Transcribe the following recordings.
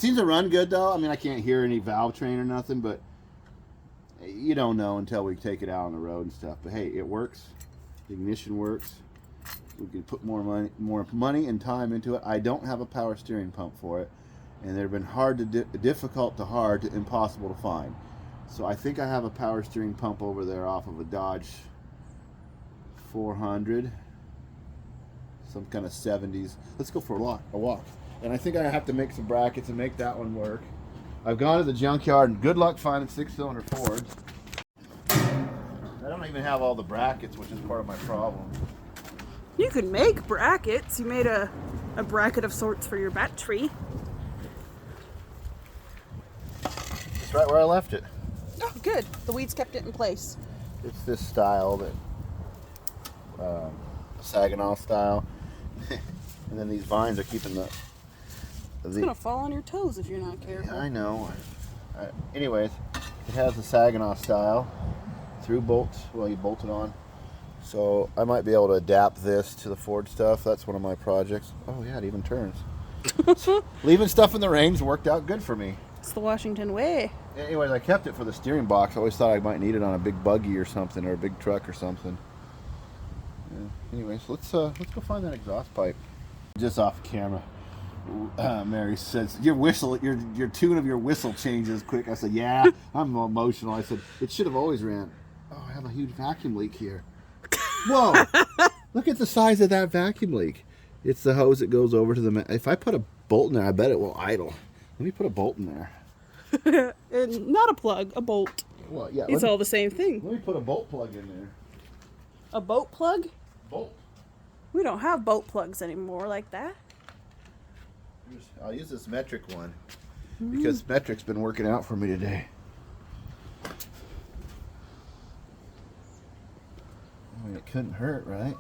seems to run good though. I mean, I can't hear any valve train or nothing, but you don't know until we take it out on the road and stuff. But hey, it works. The ignition works. We can put more money and time into it. I don't have a power steering pump for it, and they've been difficult to hard to impossible to find. So I think I have a power steering pump over there off of a Dodge 400, some kind of 70s. Let's go for a walk. And I think I have to make some brackets and make that one work. I've gone to the junkyard and good luck finding 6-cylinder Fords. I don't even have all the brackets, which is part of my problem. You could make brackets. You made a bracket of sorts for your battery. It's right where I left it. Oh, good. The weeds kept it in place. It's this style, that Saginaw style. And then these vines are keeping it's going to fall on your toes if you're not careful. Yeah, I know. Anyways, it has the Saginaw style. Through bolts. Well, you bolt it on. So I might be able to adapt this to the Ford stuff. That's one of my projects. Oh yeah, it even turns. Leaving stuff in the range worked out good for me. It's the Washington way. Anyways, I kept it for the steering box. I always thought I might need it on a big buggy or something, or a big truck or something. Yeah. Anyways, let's go find that exhaust pipe. Just off camera, Mary says, your tune of your whistle changes quick. I said, yeah, I'm emotional. I said, it should have always ran. Oh, I have a huge vacuum leak here. Whoa! Look at the size of that vacuum leak. It's the hose that goes over to the... If I put a bolt in there, I bet it will idle. Let me put a bolt in there. Not a plug, a bolt. Well, yeah. It's all the same thing. Let me put a bolt plug in there. A boat plug? Bolt. We don't have boat plugs anymore like that. I'll use this metric one because metric's been working out for me today. I mean, it couldn't hurt, right?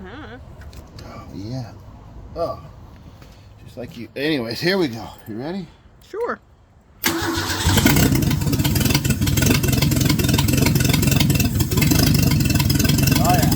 Oh, yeah. Oh, just like you. Anyways, here we go. You ready? Sure. Oh, yeah.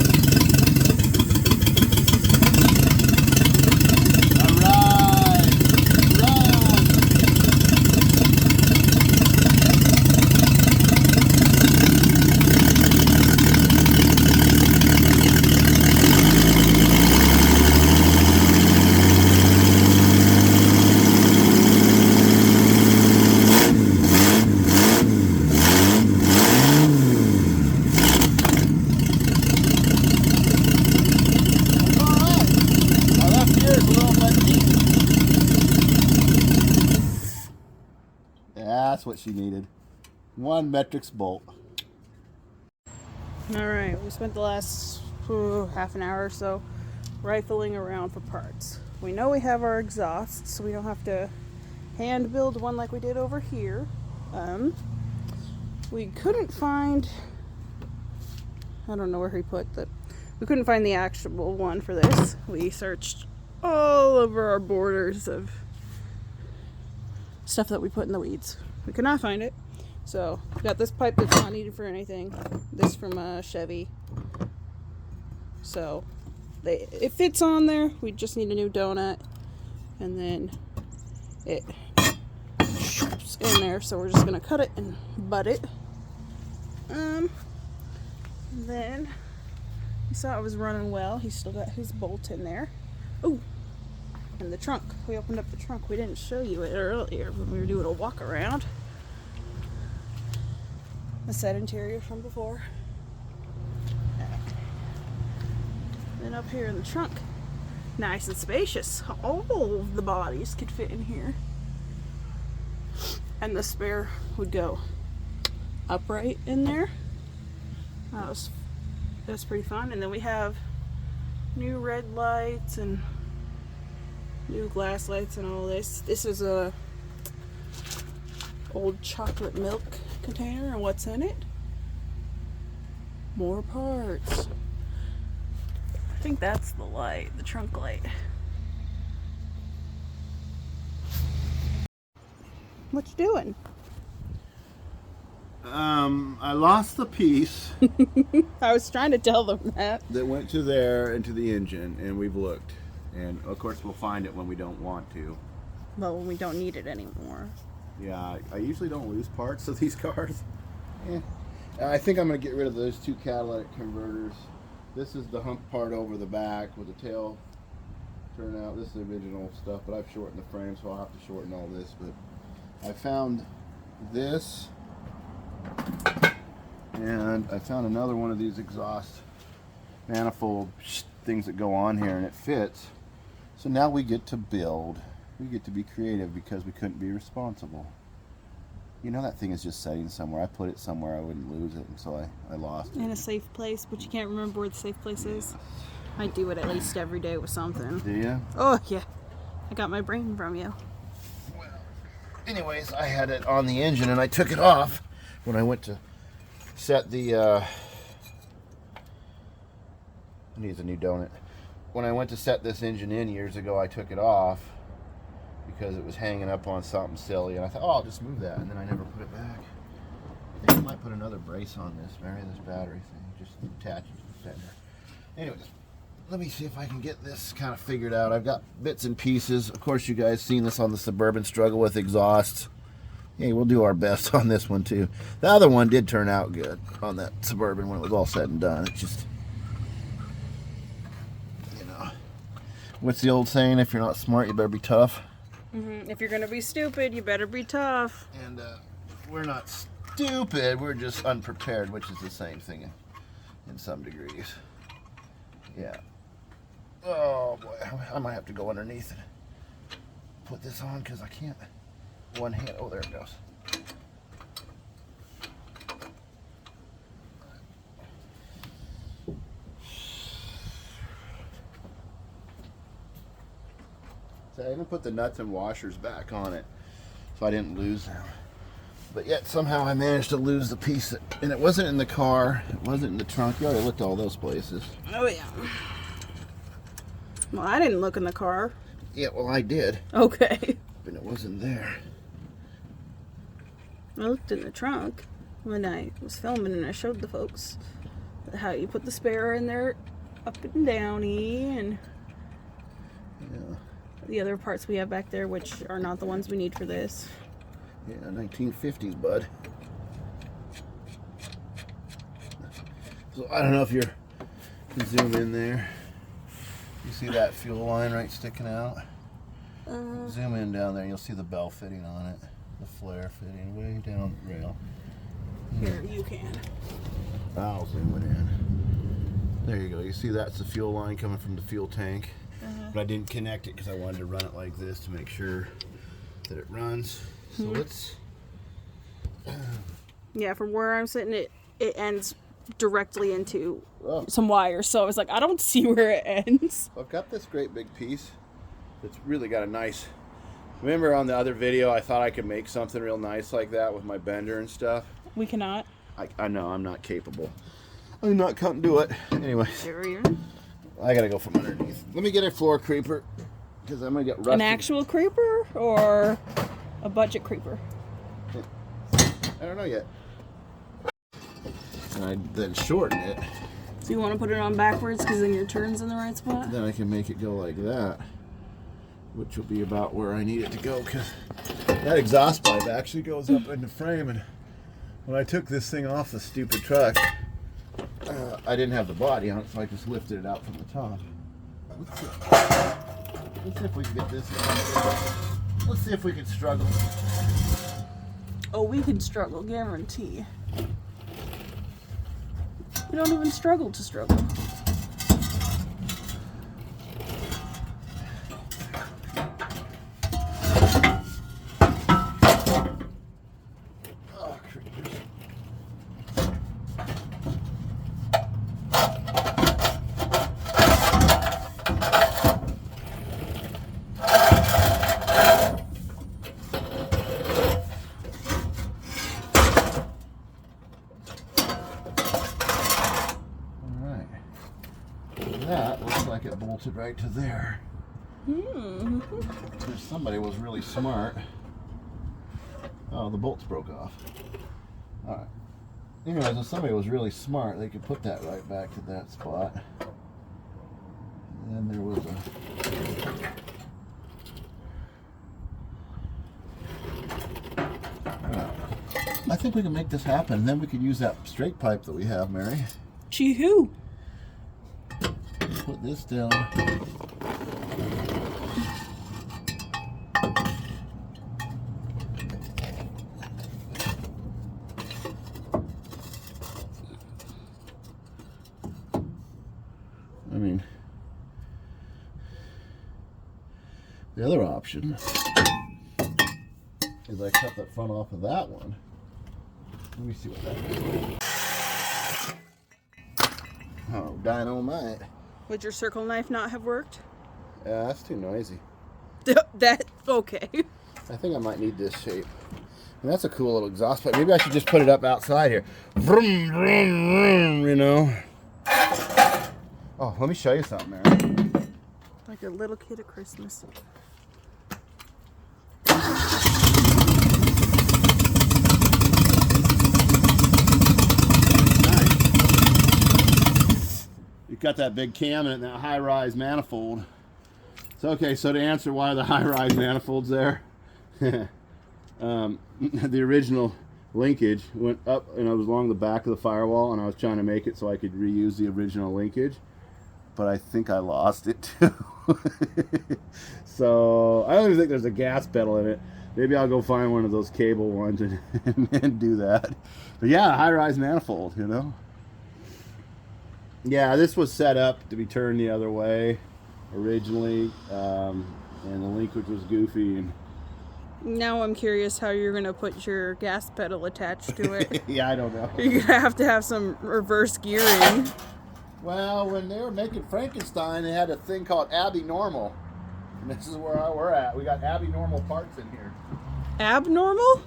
That's what she needed. One metric bolt. Alright, we spent the last half an hour or so rifling around for parts. We know we have our exhausts, so we don't have to hand build one like we did over here. We couldn't find... I don't know where he put that. We couldn't find the actual one for this. We searched all over our borders of stuff that we put in the weeds. We could not find it. So we got this pipe that's not needed for anything. This from Chevy. So it fits on there. We just need a new donut. And then it shoops in there. So we're just going to cut it and butt it. And then you saw it was running well. He's still got his bolt in there. Oh, and the trunk. We opened up the trunk. We didn't show you it earlier when we were doing a walk around. The set interior from before. Then up here in the trunk, nice and spacious. All of the bodies could fit in here. And the spare would go upright in there. That was pretty fun. And then we have new red lights and new glass lights and all this. This is a old chocolate milk container, and what's in it? More parts. I think that's the light, the trunk light. What you doing? I lost the piece I was trying to tell them that went to there into the engine, and we've looked, and of course we'll find it when we don't want to. Well, when we don't need it anymore. Yeah, I usually don't lose parts of these cars. I think I'm going to get rid of those 2 catalytic converters. This is the hump part over the back with the tail turnout. This is the original stuff, but I've shortened the frame, so I'll have to shorten all this. But I found this, and I found another one of these exhaust manifold things that go on here, and it fits. So now we get to build. We get to be creative because we couldn't be responsible. You know, that thing is just sitting somewhere. I put it somewhere I wouldn't lose it, and so I lost it. In a safe place, but you can't remember where the safe place is. I do it at least every day with something. Do you? Oh, yeah. I got my brain from you. Well, anyways, I had it on the engine, and I took it off when I went to set the... needs a new donut. When I went to set this engine in years ago, I took it off because it was hanging up on something silly, and I thought, oh, I'll just move that, and then I never put it back. I think I might put another brace on this, Mary, this battery thing, just attach it to the fender. Anyways, let me see if I can get this kind of figured out. I've got bits and pieces. Of course, you guys seen this on the Suburban struggle with exhausts. Hey, we'll do our best on this one too. The other one did turn out good on that Suburban when it was all said and done. It's just, you know, what's the old saying? If you're not smart, you better be tough. If you're gonna be stupid, you better be tough. And we're not stupid, we're just unprepared, which is the same thing in some degrees. Yeah. Oh boy, I might have to go underneath and put this on because I can't. One hand. Oh, there it goes. So I didn't put the nuts and washers back on it, so I didn't lose them. But yet somehow I managed to lose the piece, and it wasn't in the car, it wasn't in the trunk. You already looked all those places. Oh yeah. Well, I didn't look in the car. Yeah, well I did. Okay. But it wasn't there. I looked in the trunk when I was filming, and I showed the folks how you put the spare in there, up and downy, and Yeah. the other parts we have back there, which are not the ones we need for this. Yeah, 1950s, bud. So I don't know if you can zoom in there. You see that fuel line right sticking out? Zoom in down there, you'll see the bell fitting on it. The flare fitting way down the rail. Here, you can. I'll zoom it in. There you go. You see that's the fuel line coming from the fuel tank. But I didn't connect it because I wanted to run it like this to make sure that it runs. So let's... Yeah, from where I'm sitting, it ends directly into some wires. So I was like, I don't see where it ends. I've got this great big piece that's really got a nice... Remember on the other video I thought I could make something real nice like that with my bender and stuff? We cannot. I know, I'm not capable. I'm not couldn't do it. Anyway, I gotta go from underneath. Let me get a floor creeper because I'm gonna get rusty. An actual creeper or a budget creeper? I don't know yet. And I then shorten it. So you want to put it on backwards because then your turn's in the right spot? Then I can make it go like that, which will be about where I need it to go because that exhaust pipe actually goes up in the frame. And when I took this thing off the stupid truck, I didn't have the body on it, so I just lifted it out from the top. Let's see if we can get this in. Let's see if we can struggle. Oh, we can struggle, guarantee. We don't even struggle to struggle. That looks like it bolted right to there. Somebody was really smart. Oh, the bolts broke off. Alright. Anyways, if somebody was really smart, they could put that right back to that spot. And then there was a... I think we can make this happen. Then we could use that straight pipe that we have, Mary. Chee-hoo. Put this down. I mean, the other option is I cut the front off of that one. Let me see what that is. Oh, dynamite. Would your circle knife not have worked? Yeah, that's too noisy. That, okay. I think I might need this shape. And that's a cool little exhaust pipe. Maybe I should just put it up outside here. Vroom, vroom, vroom, you know. Oh, let me show you something, Mary. Like a little kid at Christmas. You got that big cam in it and that high-rise manifold. So, okay, so to answer why the high-rise manifold's there, the original linkage went up and it was along the back of the firewall, and I was trying to make it so I could reuse the original linkage, but I think I lost it too. So I don't even think there's a gas pedal in it. Maybe I'll go find one of those cable ones and do that. But yeah, high-rise manifold, you know. Yeah, this was set up to be turned the other way originally, and the linkage was goofy. And now I'm curious how you're going to put your gas pedal attached to it. yeah, I don't know. You're going to have some reverse gearing. Well, when they were making Frankenstein, they had a thing called Ashby normal. And this is where we're at. We got Ashby normal parts in here. Abnormal?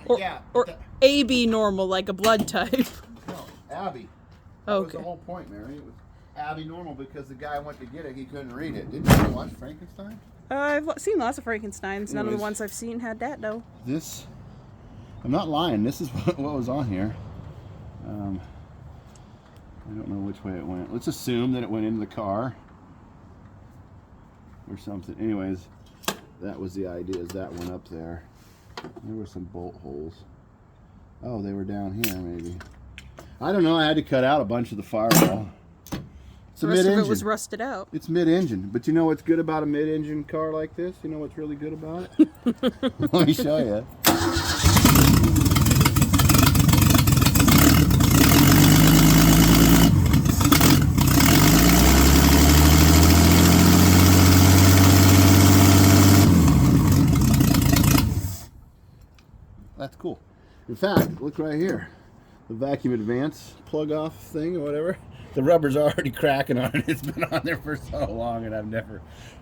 Or, yeah. Or AB normal, like a blood type? No, Ashby. That Okay. was the whole point, Mary. It was Ashby normal because the guy went to get it, he couldn't read it. Didn't you watch Frankenstein? I've seen lots of Frankensteins. None of the Anyways. ones I've seen had that, though. This, I'm not lying. This is what was on here. I don't know which way it went. Let's assume that it went into the car or something. Anyways, that was the idea, is that went up there. There were some bolt holes. Oh, they were down here maybe. I don't know. I had to cut out a bunch of the firewall. It's a The rest of mid-engine. it was rusted out. It's mid-engine. But you know what's good about a mid-engine car like this? You know what's really good about it? Let me show you. That's cool. In fact, look right here. The vacuum advance plug off thing or whatever. The rubber's already cracking on it. It's been on there for so long and I've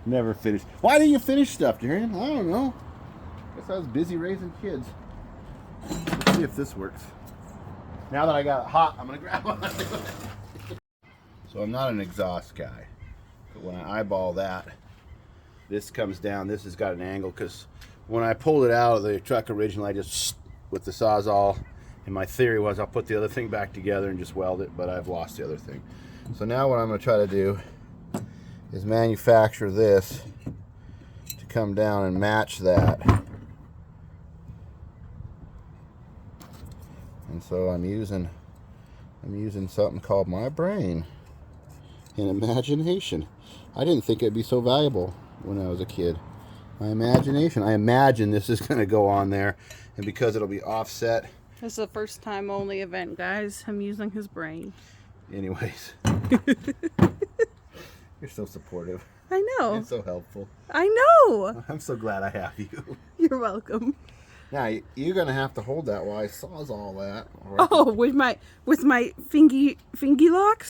never finished. Why didn't you finish stuff, Darian? I don't know. Guess I was busy raising kids. Let's see if this works. Now that I got it hot, I'm gonna grab one. So I'm not an exhaust guy. But when I eyeball that, this comes down. This has got an angle because when I pulled it out of the truck originally, I just with the Sawzall, and my theory was I'll put the other thing back together and just weld it, but I've lost the other thing. So now what I'm going to try to do is manufacture this to come down and match that. And so I'm using something called my brain and imagination. I didn't think it'd be so valuable when I was a kid. My imagination. I imagine this is going to go on there, and because it'll be offset. This is a first time only event, guys. I'm using his brain. Anyways. You're so supportive. I know. You're so helpful. I know. I'm so glad I have you. You're welcome. Now, you're going to have to hold that while I saws all that. Oh, with my fingy locks?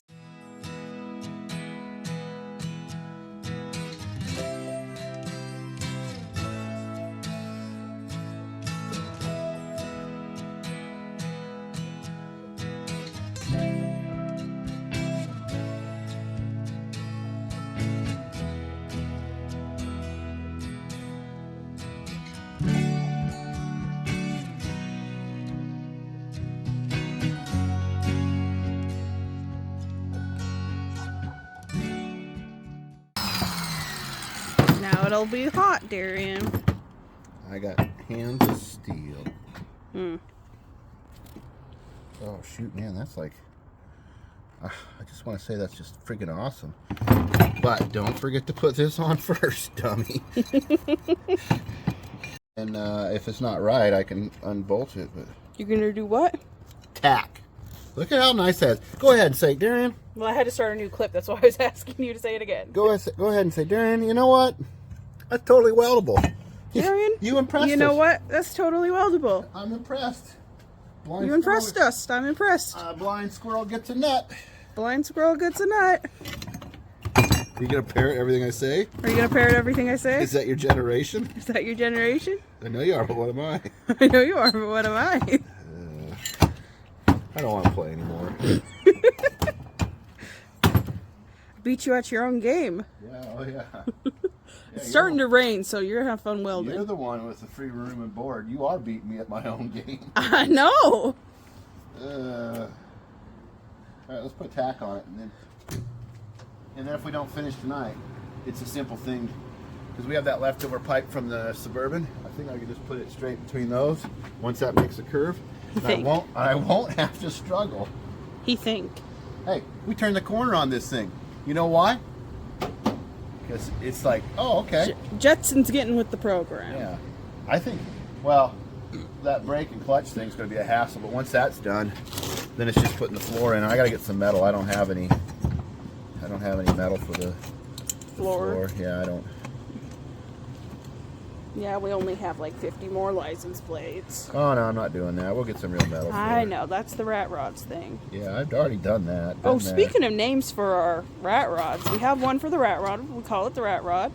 Now it'll be hot, Darian. I got hands of steel. Oh shoot, man, that's like, I just want to say that's just freaking awesome. But don't forget to put this on first, dummy. And if it's not right, I can unbolt it. But you're gonna do what? Tack. Look at how nice that is. Go ahead and say, Darren. Well, I had to start a new clip. That's why I was asking you to say it again. Go ahead and say, Darren, you know what? That's totally weldable. Darren, you impressed us. You know what? That's totally weldable. I'm impressed. You impressed us. I'm impressed. Blind squirrel gets a nut. Blind squirrel gets a nut. Are you going to parrot everything I say? Are you going to parrot everything I say? Is that your generation? Is that your generation? I know you are, but what am I? I know you are, but what am I? I don't want to play anymore. Beat you at your own game. Yeah, oh yeah. It's starting to rain, so you're going to have fun welding. You're the one with the free room and board. You are beating me at my own game. I know. All right, let's put tack on it, and then if we don't finish tonight, it's a simple thing, because we have that leftover pipe from the Suburban. I think I can just put it straight between those once that makes a curve. And I won't have to struggle. He think. Hey, we turned the corner on this thing. You know why? Because it's like, oh, okay. Jetson's getting with the program. Yeah. I think, well, that brake and clutch thing's going to be a hassle, but once that's done, then it's just putting the floor in. I got to get some metal. I don't have any metal for the floor. Yeah, I don't. Yeah, we only have like 50 more license plates. Oh, no, I'm not doing that. We'll get some real metal. I know. That's the rat rods thing. Yeah, I've already done that. Speaking of names for our rat rods, we have one for the rat rod. We call it the rat rod.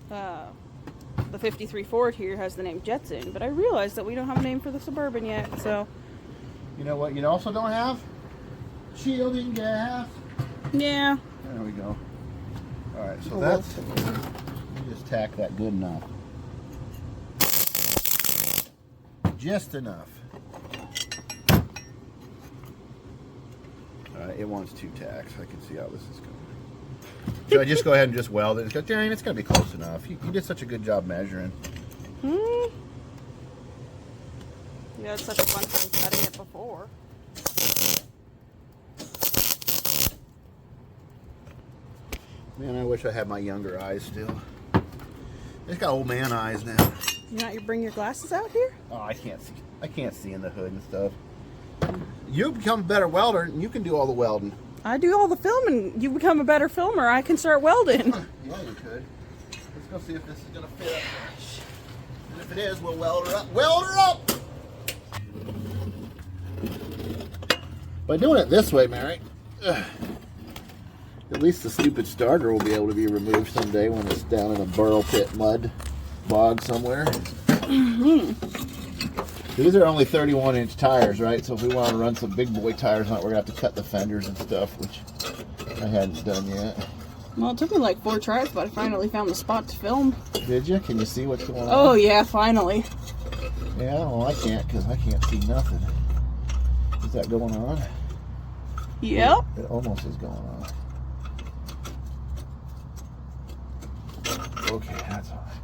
The 53 Ford here has the name Jetson, but I realized that we don't have a name for the Suburban yet, so... You know what you also don't have? Shielding gas. Yeah. There we go. All right, so that's... You just tack that good enough. Just enough. All right, it wants 2 tacks. I can see how this is going. Should I just go ahead and just weld it? It's going to be close enough. You did such a good job measuring. You had such a fun time cutting it before. Man, I wish I had my younger eyes still. It's got old man eyes now. You bring your glasses out here? Oh, I can't see. I can't see in the hood and stuff. You become a better welder, and you can do all the welding. I do all the filming. You become a better filmer. I can start welding. Yeah, you could. Let's go see if this is gonna fit. And if it is, we'll weld her up. Weld her up! By doing it this way, Mary, at least the stupid starter will be able to be removed someday when it's down in a burrow pit mud bog somewhere. These are only 31-inch tires, right? So if we want to run some big boy tires on it, we're going to have to cut the fenders and stuff, which I hadn't done yet. Well, it took me like 4 tries, but I finally found the spot to film. Did you? Can you see what's going on? Oh, yeah, finally. Yeah, well, I can't, because I can't see nothing. Is that going on? Yep. It almost is going on. Okay, that's all right.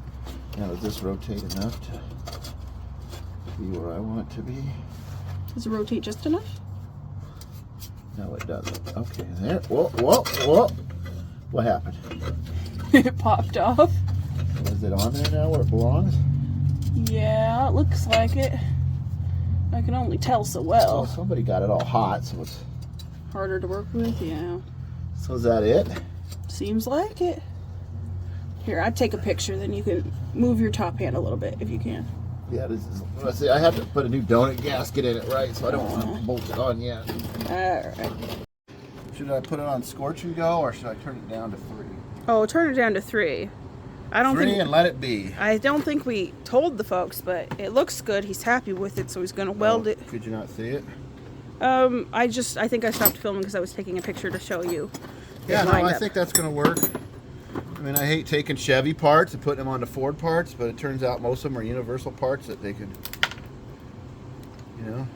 Now, does this rotate enough to be where I want it to be? Does it rotate just enough? No, it doesn't. Okay, there. Whoa, whoa, whoa. What happened? It popped off. Is it on there now where it belongs? Yeah, it looks like it. I can only tell so well. Oh, somebody got it all hot, so it's harder to work with, yeah. So is that it? Seems like it. Here, I'd take a picture, then you can move your top hand a little bit if you can. Yeah, this is. Let's see, I have to put a new donut gasket in it, right? So I don't want to bolt it on yet. Alright. Should I put it on scorch and go, or should I turn it down to 3? Oh, turn it down to 3. I don't 3 think, and let it be. I don't think we told the folks, but it looks good. He's happy with it, so he's gonna weld it. Could you not see it? I think I stopped filming because I was taking a picture to show you. Yeah, no, I think that's gonna work. I mean, I hate taking Chevy parts and putting them onto Ford parts, but it turns out most of them are universal parts that they could, you know.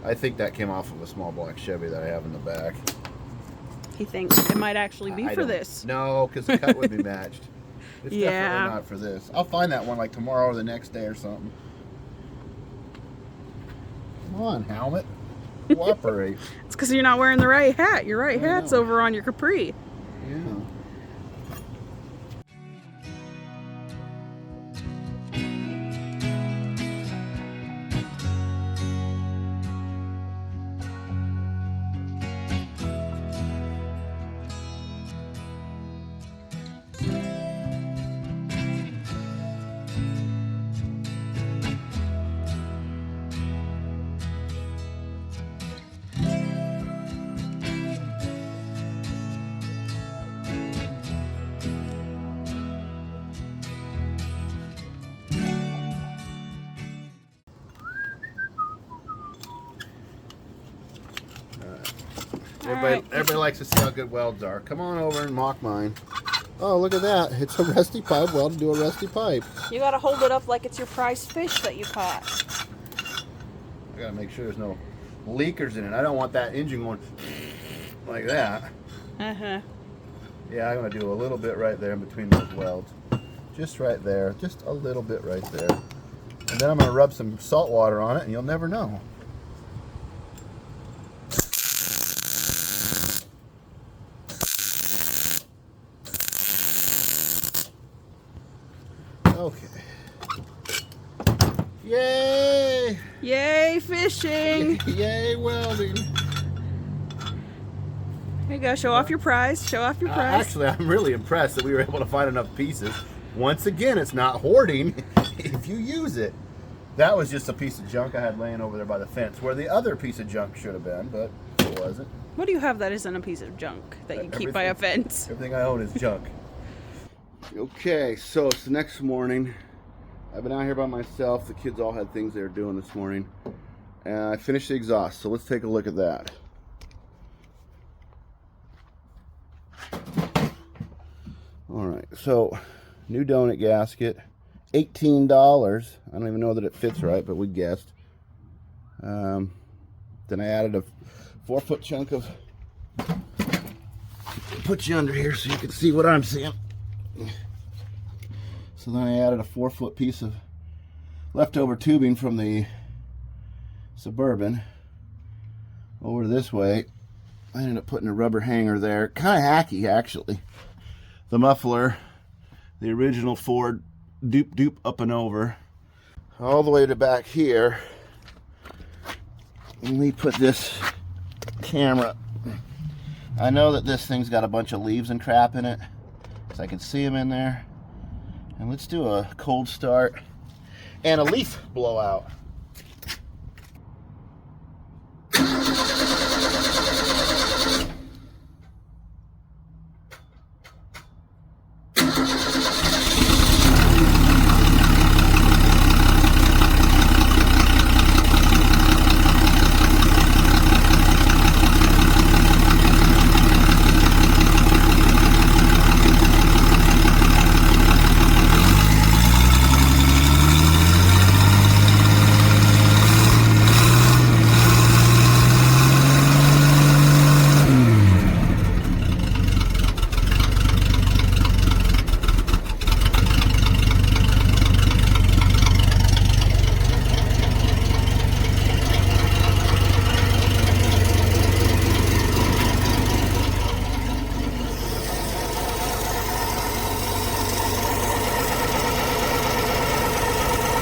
I think that came off of a small black Chevy that I have in the back. He thinks it might actually be for this. No, because the cut would be matched. It's Yeah. definitely not for this. I'll find that one like tomorrow or the next day or something. Come on, helmet. Cooperate. It's because you're not wearing the right hat. Your right hat's over on your capri. Yeah. Everybody likes to see how good welds are. Come on over and mock mine. Oh, look at that. It's a rusty pipe welded to a rusty pipe. You gotta hold it up like it's your prized fish that you caught. I gotta make sure there's no leakers in it. I don't want that engine going like that. Uh-huh. Yeah, I'm gonna do a little bit right there in between those welds. Just right there. Just a little bit right there. And then I'm gonna rub some salt water on it and you'll never know. Okay. Yay! Yay, fishing! Yay, welding! Here you go, show off your prize. Show off your prize. Actually, I'm really impressed that we were able to find enough pieces. Once again, it's not hoarding if you use it. That was just a piece of junk I had laying over there by the fence, where the other piece of junk should have been, but it wasn't. What do you have that isn't a piece of junk that you keep by a fence? Everything I own is junk. Okay, so it's the next morning. I've been out here by myself. The kids all had things they were doing this morning. And I finished the exhaust, so let's take a look at that. Alright, so new donut gasket. $18. I don't even know that it fits right, but we guessed. Then I added a 4-foot chunk of... Put you under here so you can see what I'm seeing. So then I added a 4-foot piece of leftover tubing from the Suburban over this way. I ended up putting a rubber hanger there. Kind of hacky, actually. The muffler, the original Ford dupe up and over, all the way to back here. Let me put this camera. I know that this thing's got a bunch of leaves and crap in it, so I can see them in there. And let's do a cold start and a leaf blowout.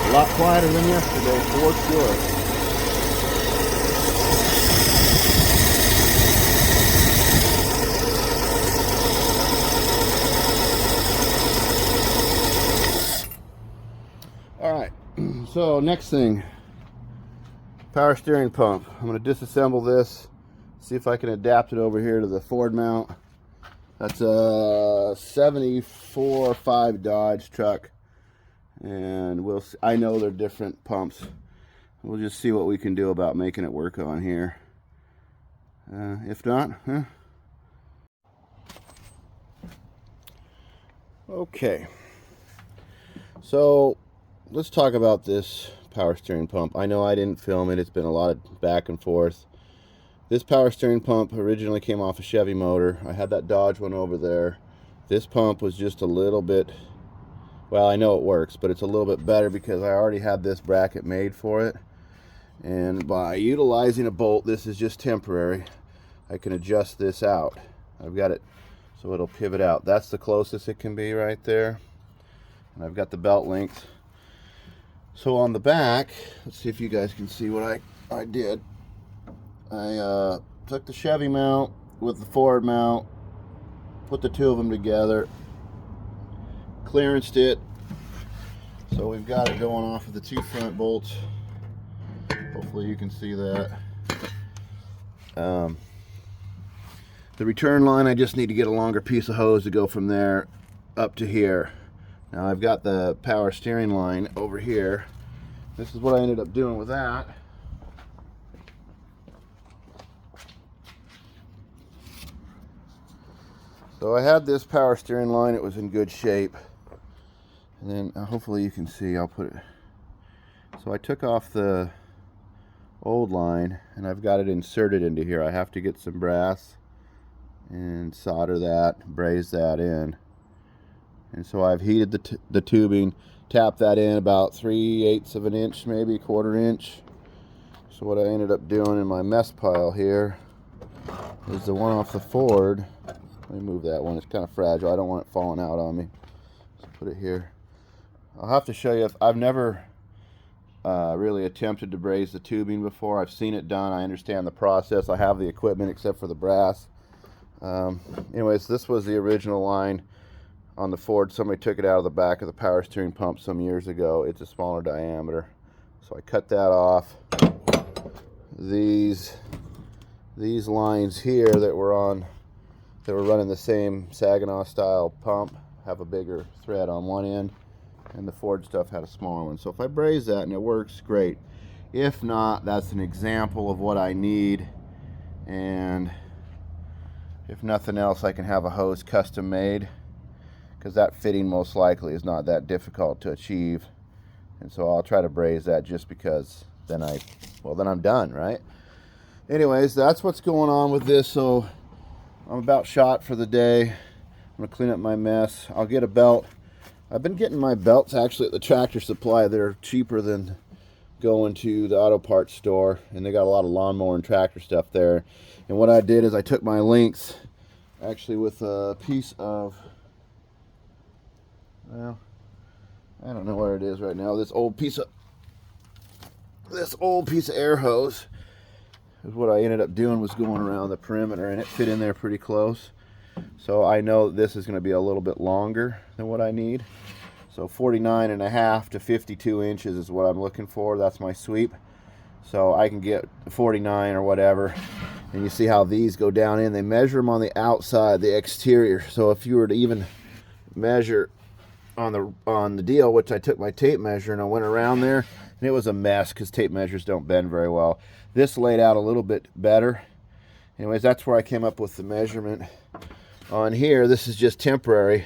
A lot quieter than yesterday, for sure. Alright, so next thing, power steering pump. I'm going to disassemble this, see if I can adapt it over here to the Ford mount. That's a 74.5 Dodge truck. And we'll see. I know they're different pumps. We'll just see what we can do about making it work on here. If not, Okay. So let's talk about this power steering pump. I know I didn't film it. It's been a lot of back and forth. This power steering pump originally came off a Chevy motor. I had that Dodge one over there. This pump was just a little bit... Well, I know it works, but it's a little bit better because I already had this bracket made for it. And by utilizing a bolt, this is just temporary, I can adjust this out. I've got it so it'll pivot out. That's the closest it can be right there. And I've got the belt length. So on the back, let's see if you guys can see what I did. I took the Chevy mount with the Ford mount, put the two of them together, clearanced it. So we've got it going off of the two front bolts. Hopefully you can see that. The return line, I just need to get a longer piece of hose to go from there up to here. Now I've got the power steering line over here. This is what I ended up doing with that. So I had this power steering line, it was in good shape. And then hopefully you can see, I'll put it. So I took off the old line and I've got it inserted into here. I have to get some brass and solder that, braze that in. And so I've heated the tubing, tapped that in about 3/8 of an inch, maybe 1/4 inch. So what I ended up doing in my mess pile here is the one off the Ford. Let me move that one, it's kind of fragile, I don't want it falling out on me. So put it here. I'll have to show you, I've never really attempted to braze the tubing before. I've seen it done, I understand the process, I have the equipment except for the brass. Anyways, this was the original line on the Ford. Somebody took it out of the back of the power steering pump some years ago. It's a smaller diameter, so I cut that off. These lines here that were running the same Saginaw style pump have a bigger thread on one end, and the Ford stuff had a smaller one. So if I braze that and it works, great. If not, that's an example of what I need, and if nothing else, I can have a hose custom made, because that fitting most likely is not that difficult to achieve. And so I'll try to braze that just because then I'm done, right? Anyways, that's what's going on with this. So I'm about shot for the day. I'm gonna clean up my mess. I'll get a belt. I've been getting my belts actually at the Tractor Supply. They're cheaper than going to the auto parts store, and they got a lot of lawnmower and tractor stuff there. And what I did is I took my links, actually with a piece of, well, I don't know where it is right now. This old piece of air hose is what I ended up doing, was going around the perimeter, and it fit in there pretty close. So I know that this is going to be a little bit longer than what I need. So 49.5 to 52 inches is what I'm looking for. That's my sweep. So I can get 49 or whatever. And you see how these go down in. They measure them on the outside, the exterior. So if you were to even measure on the deal, which I took my tape measure and I went around there, and it was a mess because tape measures don't bend very well. This laid out a little bit better. Anyways, that's where I came up with the measurement. On here, this is just temporary,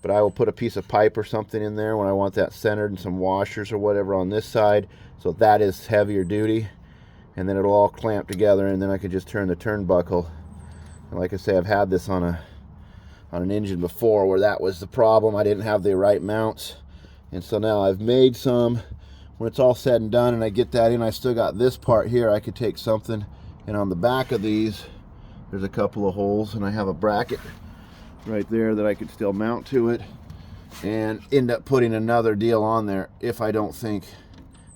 but I will put a piece of pipe or something in there when I want that centered, and some washers or whatever on this side, so that is heavier duty, and then it'll all clamp together, and then I can just turn the turnbuckle. And like I say, I've had this on an engine before where that was the problem. I didn't have the right mounts, and so now I've made some. When it's all said and done and I get that in, I still got this part here. I could take something, and on the back of these there's a couple of holes, and I have a bracket right there that I could still mount to it, and end up putting another deal on there if I don't think,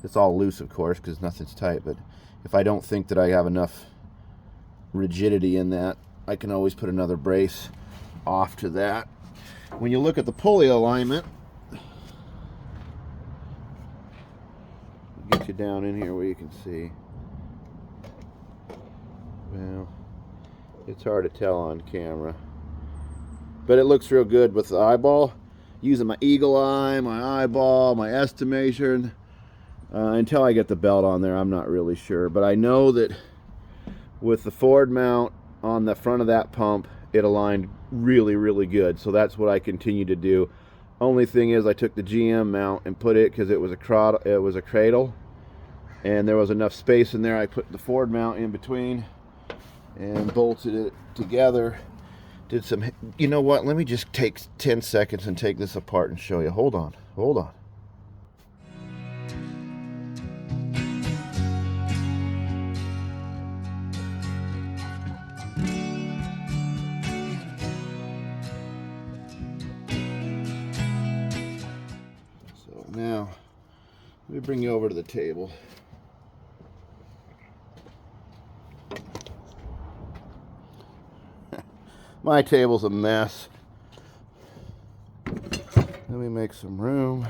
it's all loose of course because nothing's tight, but if I don't think that I have enough rigidity in that, I can always put another brace off to that. When you look at the pulley alignment, get you down in here where you can see. Well, it's hard to tell on camera, but it looks real good with the eyeball. Using my eagle eye, my eyeball, my estimation. Until I get the belt on there, I'm not really sure. But I know that with the Ford mount on the front of that pump, it aligned really, really good. So that's what I continue to do. Only thing is, I took the GM mount and put it, because it was a cradle, and there was enough space in there. I put the Ford mount in between and bolted it together. Did some, you know what, let me just take 10 seconds and take this apart and show you. Hold on. Now, let me bring you over to the table. My table's a mess. Let me make some room.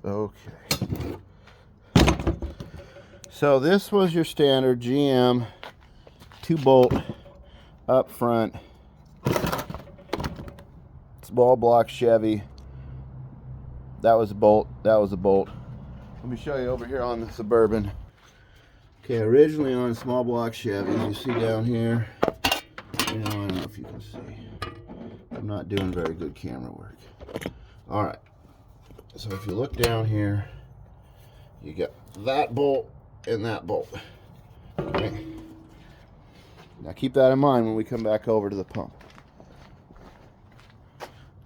Okay. So this was your standard GM 2-bolt up front small block Chevy. That was a bolt. That was a bolt. Let me show you over here on the Suburban. Okay, originally on small block Chevy, you see down here, I don't know if you can see. I'm not doing very good camera work. All right. So if you look down here, you got that bolt and that bolt. Okay. Now keep that in mind when we come back over to the pump.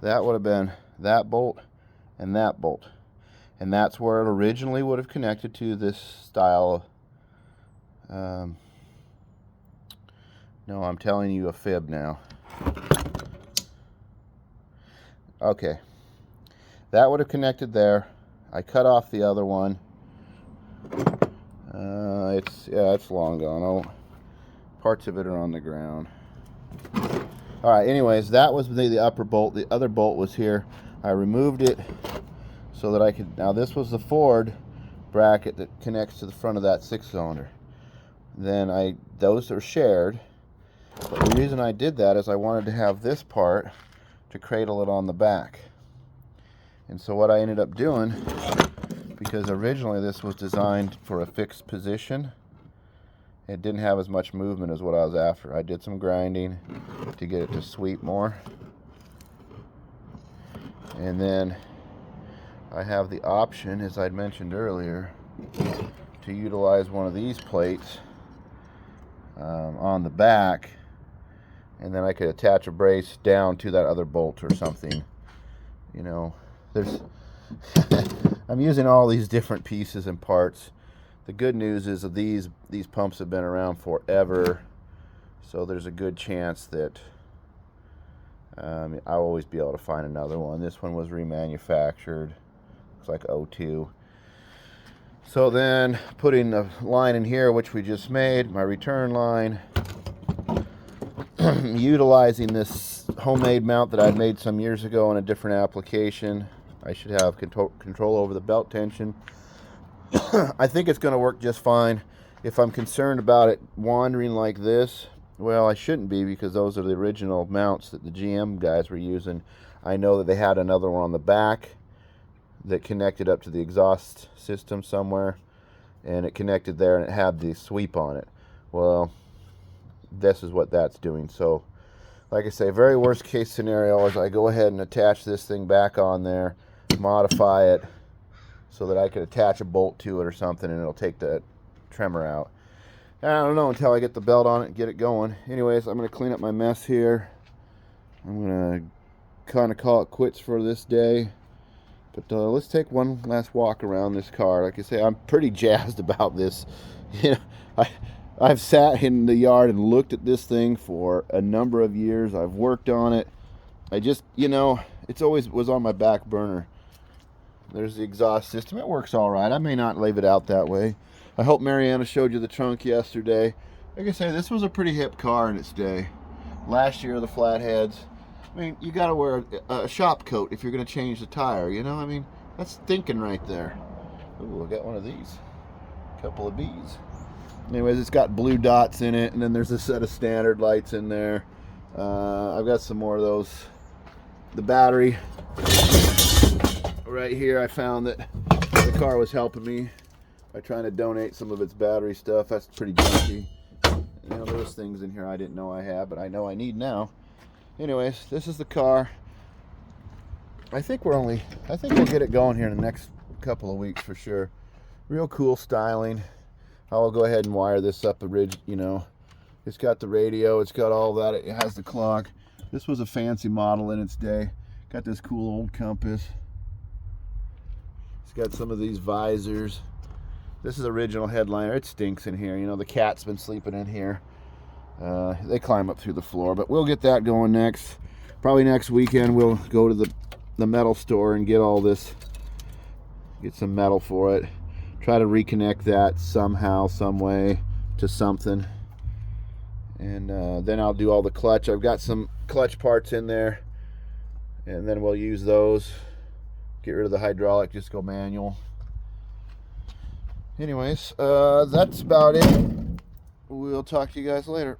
That would have been that bolt and that bolt. And that's where it originally would have connected to this style. No, I'm telling you a fib now. Okay. That would have connected there. I cut off the other one. It's long gone. Oh, parts of it are on the ground. All right. Anyways, that was the upper bolt. The other bolt was here. I removed it so that I could. Now this was the Ford bracket that connects to the front of that 6-cylinder. Then those are shared. But the reason I did that is I wanted to have this part to cradle it on the back. And so what I ended up doing, because originally this was designed for a fixed position, it didn't have as much movement as what I was after. I did some grinding to get it to sweep more. And then I have the option, as I'd mentioned earlier, to utilize one of these plates on the back, and then I could attach a brace down to that other bolt or something. You know, I'm using all these different pieces and parts. The good news is that these pumps have been around forever, so there's a good chance that I'll always be able to find another one. This one was remanufactured. Looks like 02. So then putting the line in here, which we just made, my return line, utilizing this homemade mount that I'd made some years ago on a different application. I should have control over the belt tension. I think it's going to work just fine. If I'm concerned about it wandering like this, well, I shouldn't be, because those are the original mounts that the GM guys were using. I know that they had another one on the back that connected up to the exhaust system somewhere, and it connected there, and it had the sweep on it. Well, this is what that's doing. So like I say, very worst case scenario is I go ahead and attach this thing back on there, modify it so that I could attach a bolt to it or something, and it'll take the tremor out. I don't know until I get the belt on it and get it going. Anyways, I'm going to clean up my mess here. I'm going to kind of call it quits for this day. But let's take one last walk around this car. Like I say, I'm pretty jazzed about this. You know, I've sat in the yard and looked at this thing for a number of years. I've worked on it. I just, you know, it's always was on my back burner. There's the exhaust system. It works all right. I may not leave it out that way. I hope Mariana showed you the trunk yesterday. Like I say, this was a pretty hip car in its day. Last year, the flatheads. I mean, you got to wear a shop coat if you're going to change the tire, you know? I mean, that's thinking right there. Ooh, I got one of these. A couple of B's. Anyways, it's got blue dots in it, and then there's a set of standard lights in there. I've got some more of those. The battery right here, I found that the car was helping me by trying to donate some of its battery stuff. That's pretty junky. You know, there's things in here I didn't know I had, but I know I need now. Anyways, this is the car. I think we'll get it going here in the next couple of weeks for sure. Real cool styling. I'll go ahead and wire this up a ridge, you know. It's got the radio, it's got all that, it has the clock. This was a fancy model in its day. Got this cool old compass. It's got some of these visors. This is original headliner. It stinks in here, you know, the cat's been sleeping in here. They climb up through the floor, but we'll get that going next. Probably next weekend we'll go to the metal store and get all this, get some metal for it. Try to reconnect that somehow, some way to something. And then I'll do all the clutch. I've got some clutch parts in there, and then we'll use those. Get rid of the hydraulic, just go manual. Anyways, that's about it. We'll talk to you guys later.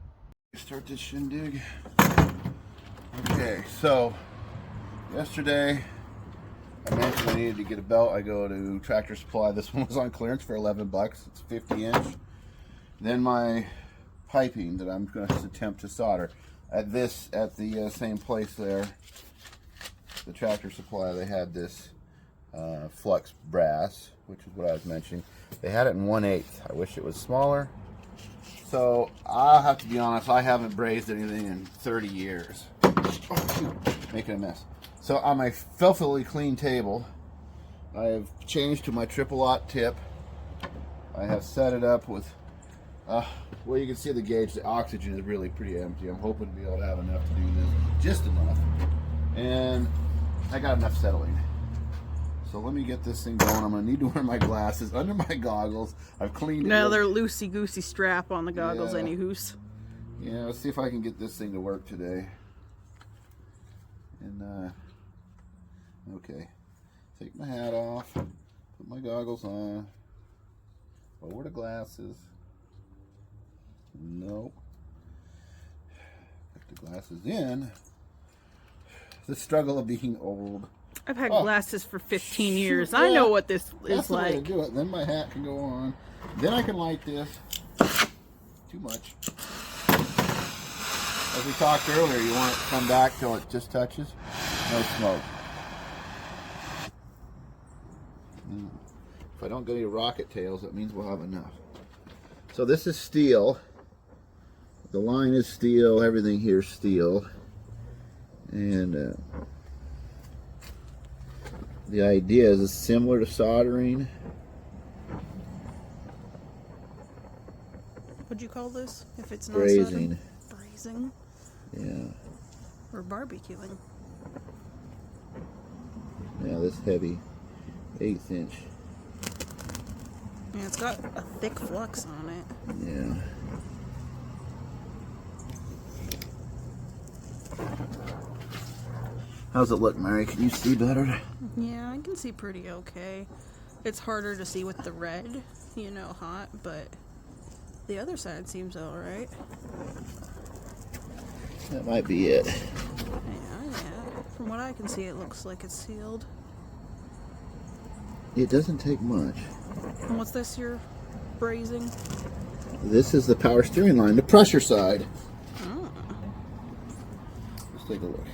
Start this shindig. Okay, so yesterday I mentioned I needed to get a belt. I go to Tractor Supply. This one was on clearance for 11 bucks. It's 50 inch. Then my piping that I'm going to attempt to solder at the same place there, the Tractor Supply. They had this flux brass, which is what I was mentioning. They had it in 1/8. I wish it was smaller. So I'll have to be honest, I haven't brazed anything in 30 years. Oh, shoot, making a mess. So on my filthily clean table, I have changed to my triple-aught tip. I have set it up with, well, you can see the gauge. The oxygen is really pretty empty. I'm hoping to be able to have enough to do this, just enough. And I got enough settling. So let me get this thing going. I'm going to need to wear my glasses under my goggles. I've cleaned it. Another loosey-goosey strap on the goggles, Yeah. anyhoos. Yeah, let's see if I can get this thing to work today. And, okay. Take my hat off. Put my goggles on. Lower the glasses. Nope. Put the glasses in. The struggle of being old. I've had glasses for 15 years. Yeah. I know what this That's is the way to like. do it. Then my hat can go on. Then I can light this. Too much. As we talked earlier, you want it to come back till it just touches. No smoke. If I don't get any rocket tails, that means we'll have enough. So this is steel. The line is steel. Everything here is steel. And the idea is it's similar to soldering. What'd you call this? If it's not Brazing. Brazing? Yeah. Or barbecuing. Yeah, this heavy 1/8 inch. Yeah, it's got a thick flux on it. Yeah. How's it look, Mary? Can you see better? Yeah, I can see pretty okay. It's harder to see with the red, you know, hot, but the other side seems alright. That might be it. Yeah. From what I can see, it looks like it's sealed. It doesn't take much. And what's this you're brazing? This is the power steering line, the pressure side. Oh. Let's take a look.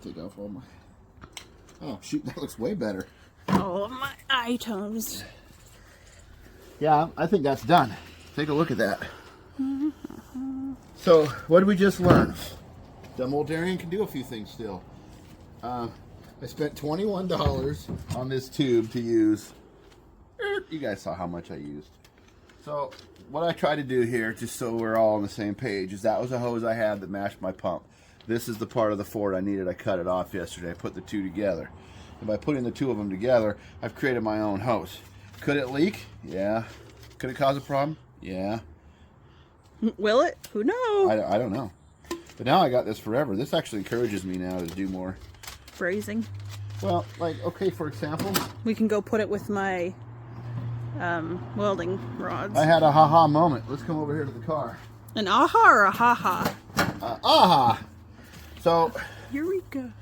Take off all my... Oh, shoot, that looks way better. All of my items. Yeah, I think that's done. Take a look at that. So, what did we just learn? The Moldarian can do a few things still. I spent $21 on this tube to use. You guys saw how much I used. So, what I try to do here, just so we're all on the same page, is that was a hose I had that matched my pump. This is the part of the Ford I needed. I cut it off yesterday. I put the two together. And by putting the two of them together, I've created my own hose. Could it leak? Yeah. Could it cause a problem? Yeah. Will it? Who knows? I don't know. But now I got this forever. This actually encourages me now to do more. Brazing. Well, like, okay, for example, We can go put it with my welding rods. I had a ha-ha moment. Let's come over here to the car. An aha or a ha-ha? Aha! So, Eureka.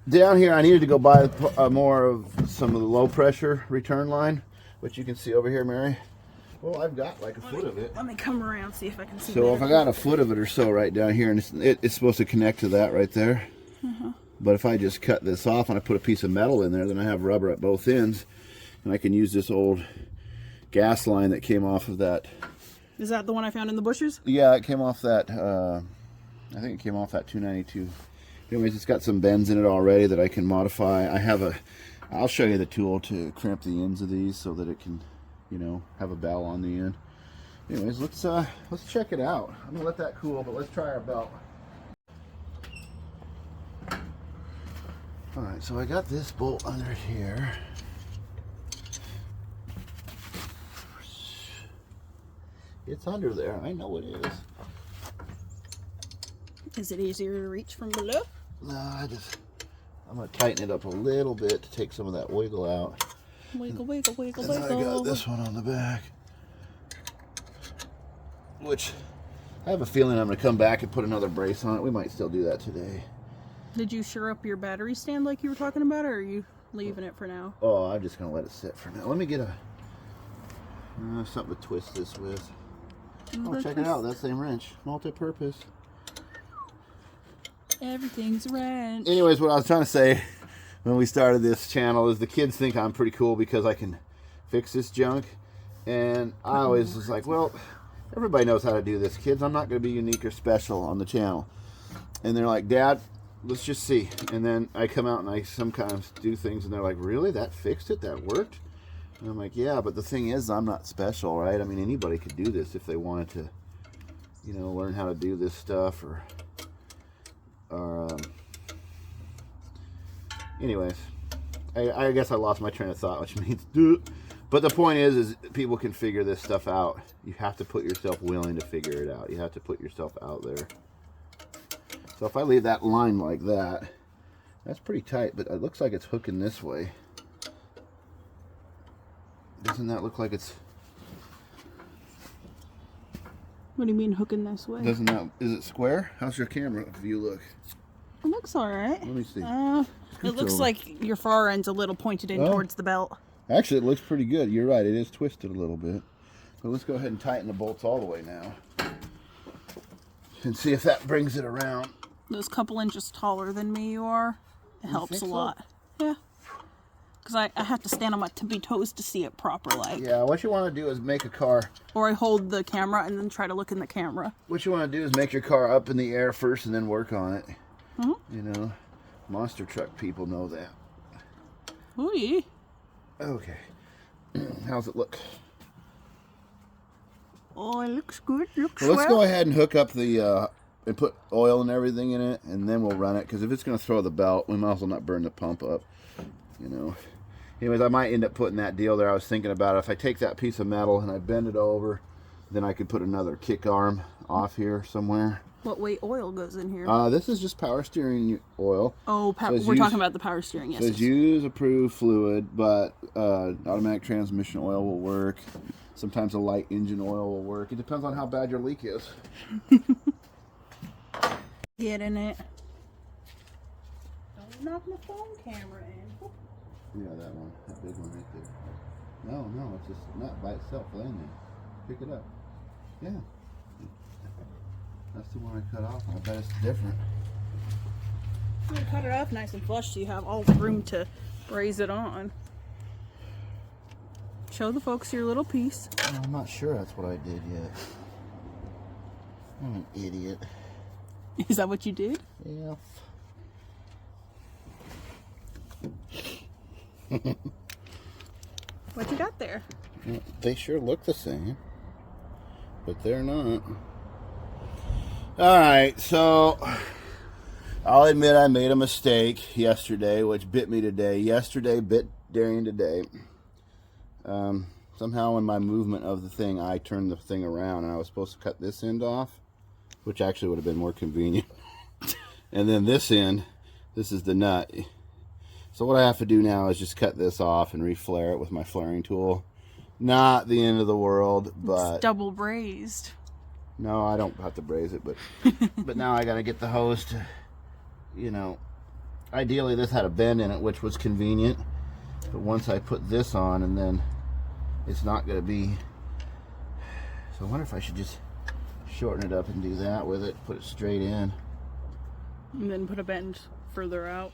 down here I needed to go buy more of some of the low pressure return line, which you can see over here, Mary. Well, I've got like a foot of it. Let me come around, see if I can see. So if better. I got a foot of it or so right down here, and it's supposed to connect to that right there. But if I just cut this off and I put a piece of metal in there, then I have rubber at both ends, and I can use this old gas line that came off of that. Is that the one I found in the bushes? Yeah, it came off that. I think it came off that 292. Anyways, it's got some bends in it already that I can modify. I'll show you the tool to crimp the ends of these so that it can, you know, have a bell on the end. Anyways, let's check it out. I'm gonna let that cool, but let's try our belt. All right, so I got this bolt under here. It's under there. I know it is. Is it easier to reach from below? No, I'm gonna tighten it up a little bit to take some of that wiggle out. Wiggle, wiggle, wiggle, And then wiggle. I got this one on the back, which I have a feeling I'm gonna come back and put another brace on it. We might still do that today. Did you sure up your battery stand like you were talking about, or are you leaving it for now? Oh, I'm just gonna let it sit for now. Let me get something to twist this with. Oh, check it out. That same wrench, multi-purpose. Everything's wrench. Anyways, what I was trying to say when we started this channel is the kids think I'm pretty cool because I can fix this junk. And I always was like, well, everybody knows how to do this, kids. I'm not going to be unique or special on the channel. And they're like, Dad, let's just see. And then I come out and I sometimes do things and they're like, really? That fixed it? That worked? And I'm like, yeah, but the thing is, I'm not special, right? I mean, anybody could do this if they wanted to, you know, learn how to do this stuff or anyways, I guess I lost my train of thought, which means but the point is people can figure this stuff out. You have to put yourself willing to figure it out. You have to put yourself out there. So if I leave that line like that, that's pretty tight, but it looks like it's hooking this way. Doesn't that look like it's... What do you mean hooking this way? Doesn't that... Is it square? How's your camera view look? It looks alright. Let me see. It looks like your far end's a little pointed in towards the belt. Actually, it looks pretty good. You're right. It is twisted a little bit. So let's go ahead and tighten the bolts all the way now. And see if that brings it around. Those couple inches taller than me you are, it helps a lot. Yeah. Because I have to stand on my tippy toes to see it proper, like. Yeah, what you want to do is make a car. Or I hold the camera and then try to look in the camera. What you want to do is make your car up in the air first and then work on it. Mm-hmm. You know, monster truck people know that. Ooh, yeah. Okay. How's it look? Oh, it looks good. Looks Well, let's go ahead and hook up the, and put oil and everything in it, and then we'll run it. Because if it's going to throw the belt, we might as well not burn the pump up. You know. Anyways, I might end up putting that deal there. I was thinking about it. If I take that piece of metal and I bend it over, then I could put another kick arm off here somewhere. What weight oil goes in here? This is just power steering oil. Oh, we're talking about the power steering, yes. Says use approved fluid, but automatic transmission oil will work. Sometimes a light engine oil will work. It depends on how bad your leak is. Get in it. Don't knock my phone camera in. Yeah, that one. That big one right there. No, it's just not by itself laying there. Pick it up. Yeah. That's the one I cut off. I bet it's different. I'm gonna cut it off nice and flush so you have all the room to braze it on. Show the folks your little piece. Well, I'm not sure that's what I did yet. I'm an idiot. Is that what you did? Yeah. What you got there? They sure look the same, but they're not. Alright, so I'll admit I made a mistake yesterday, which bit me today. Yesterday bit Darian today. Somehow in my movement of the thing, I turned the thing around and I was supposed to cut this end off, which actually would have been more convenient. And then this end, this is the nut. So what I have to do now is just cut this off and reflare it with my flaring tool. Not the end of the world, but... It's double brazed. No, I don't have to braze it, but but now I got to get the hose to, you know, ideally this had a bend in it, which was convenient. But once I put this on, and then it's not going to be... So I wonder if I should just shorten it up and do that with it, put it straight in. And then put a bend further out.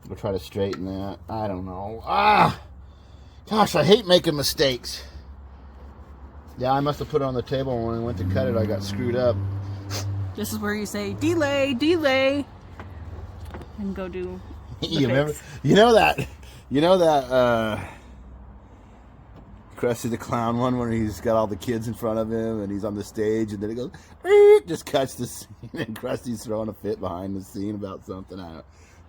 We'll try to straighten that. I don't know. Gosh, I hate making mistakes. Yeah, I must have put it on the table, and when I went to cut it, I got screwed up. This is where you say, delay, delay, and go do the You remember? You know that Krusty the Clown one where he's got all the kids in front of him and he's on the stage and then it goes, just cuts the scene and Krusty's throwing a fit behind the scene about something.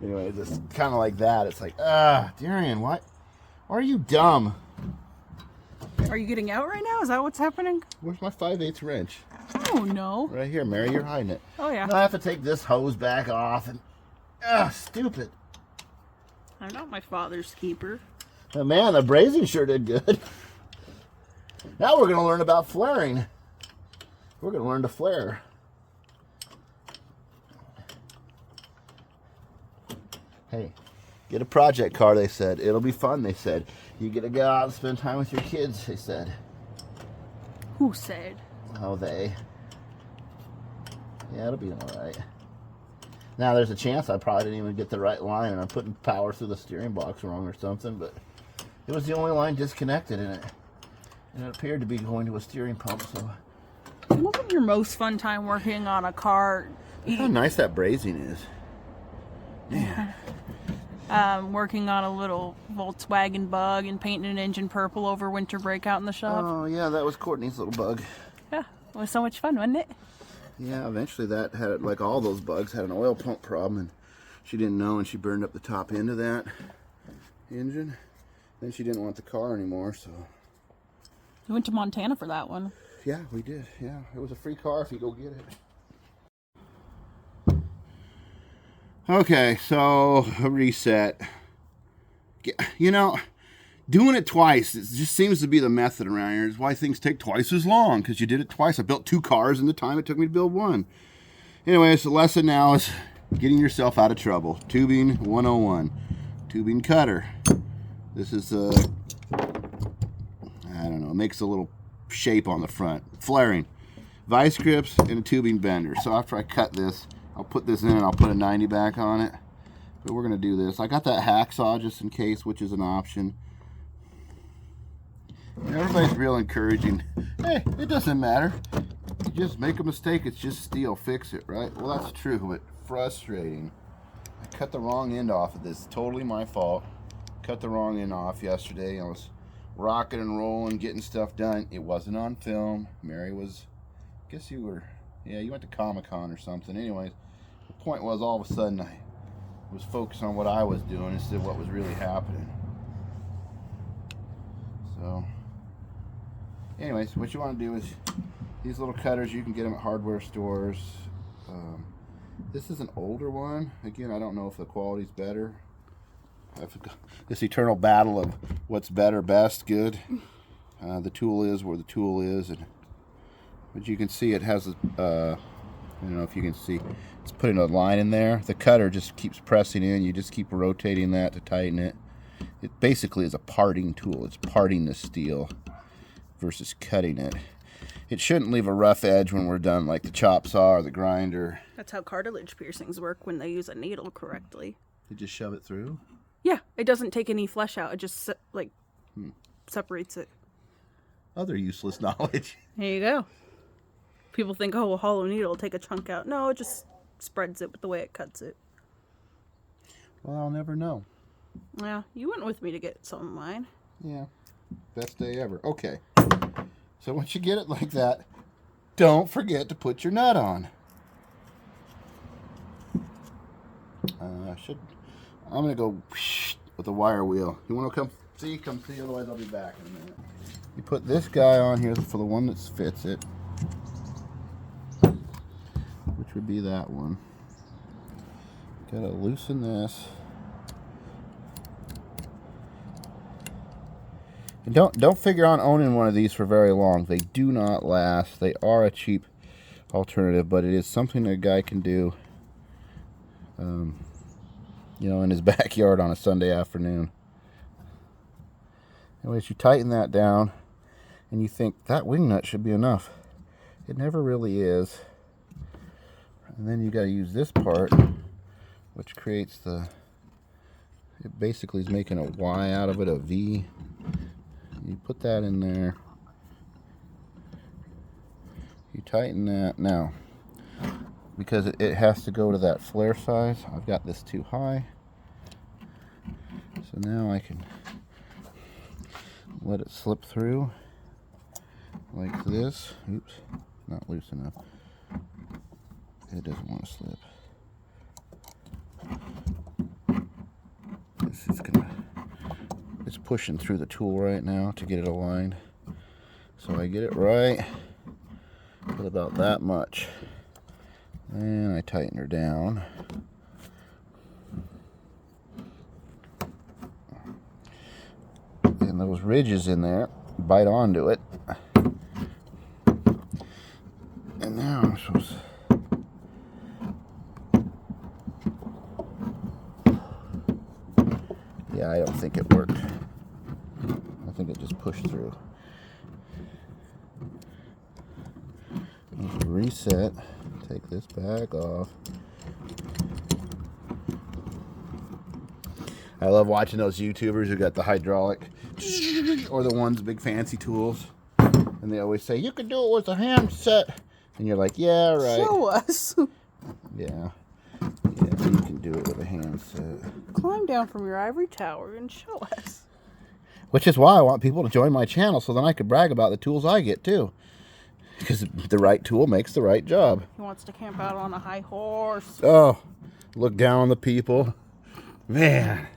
Anyway, just kind of like that. It's like, Darian, why are you dumb? Are you getting out right now? Is that what's happening? Where's my 5/8 wrench? Oh, no. Right here, Mary, you're hiding it. Oh, yeah. Now I have to take this hose back off and, stupid. I'm not my father's keeper. Oh, man, the brazing sure did good. Now we're going to learn about flaring. We're going to learn to flare. Hey, get a project car, they said. It'll be fun, they said. You get to go out and spend time with your kids, they said. Who said? Oh, they. Yeah, it'll be all right. Now, there's a chance I probably didn't even get the right line and I'm putting power through the steering box wrong or something, but it was the only line disconnected in it. And it appeared to be going to a steering pump, so. What was your most fun time working on a car? Look how nice that brazing is. Man. Working on a little Volkswagen Bug and painting an engine purple over winter breakout in the shop. Oh, yeah, that was Courtney's little bug. Yeah, it was so much fun, wasn't it? Yeah, eventually that had, like all those bugs, had an oil pump problem, and she didn't know, and she burned up the top end of that engine. Then she didn't want the car anymore, so. We went to Montana for that one. Yeah, we did. Yeah, it was a free car if you go get it. Okay, so a reset. You know, doing it twice, it just seems to be the method around here. It's why things take twice as long, because you did it twice. I built 2 cars in the time it took me to build 1. Anyways, the lesson now is getting yourself out of trouble. Tubing 101. Tubing cutter. This is I don't know, it makes a little shape on the front. Flaring. Vice grips and a tubing bender. So after I cut this, I'll put this in and I'll put a 90 back on it. But we're going to do this. I got that hacksaw just in case, which is an option. And everybody's real encouraging. Hey, it doesn't matter. You just make a mistake, it's just steel. Fix it, right? Well, that's true, but frustrating. I cut the wrong end off of this. Totally my fault. Cut the wrong end off yesterday. I was rocking and rolling, getting stuff done. It wasn't on film. Mary was, I guess you were, yeah, you went to Comic-Con or something. Anyways, the point was all of a sudden I was focused on what I was doing instead of what was really happening. So, anyways, what you want to do is, these little cutters, you can get them at hardware stores. This is an older one. Again, I don't know if the quality's better. This eternal battle of what's better, best, good. The tool is where the tool is, but you can see it has a, I don't know if you can see, it's putting a line in there. The cutter just keeps pressing in. You just keep rotating that to tighten it. It basically is a parting tool. It's parting the steel versus cutting it. It shouldn't leave a rough edge when we're done, like the chop saw or the grinder. That's how cartilage piercings work when they use a needle correctly. You just shove it through? Yeah, it doesn't take any flesh out. It just, separates it. Other useless knowledge. There you go. People think, oh, a hollow needle will take a chunk out. No, it just spreads it with the way it cuts it. Well, I'll never know. Yeah, you went with me to get some of mine. Yeah, best day ever. Okay, so once you get it like that, don't forget to put your nut on. I'm gonna go with the wire wheel. You want to come see? Come see. Otherwise, I'll be back in a minute. You put this guy on here for the one that fits it, which would be that one. Gotta loosen this. And don't figure on owning one of these for very long. They do not last. They are a cheap alternative, but it is something that a guy can do, in his backyard on a Sunday afternoon. Anyways, you tighten that down, and you think that wing nut should be enough. It never really is. And then you got to use this part, which creates it basically is making a Y out of it, a V. You put that in there. You tighten that. Now, because it has to go to that flare size, I've got this too high. So now I can let it slip through like this. Oops, not loose enough. It doesn't want to slip. It's pushing through the tool right now to get it aligned. So I get it right with about that much. And I tighten her down. And those ridges in there bite onto it. And now I'm supposed to... Yeah, I don't think it worked. I think it just pushed through. Let's reset. Take this back off. I love watching those YouTubers who got the hydraulic or the ones big fancy tools, and they always say you can do it with a hand set, and you're like, yeah, right. Show us. Yeah, you can do it with a hand set. Climb down from your ivory tower and show us. Which is why I want people to join my channel, so then I could brag about the tools I get too. Because the right tool makes the right job. He wants to camp out on a high horse. Oh, look down on the people. Man.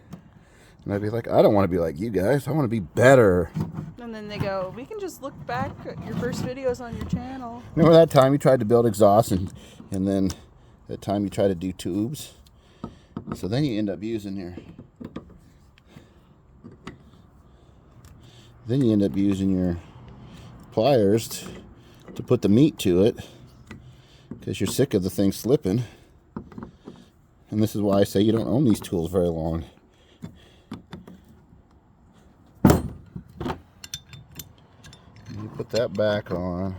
And I'd be like, I don't want to be like you guys. I want to be better. And then they go, we can just look back at your first videos on your channel. Remember that time you tried to build exhaust and then that time you tried to do tubes? So then you end up using your... Then you end up using your pliers to put the meat to it because you're sick of the thing slipping. And this is why I say you don't own these tools very long. You put that back on.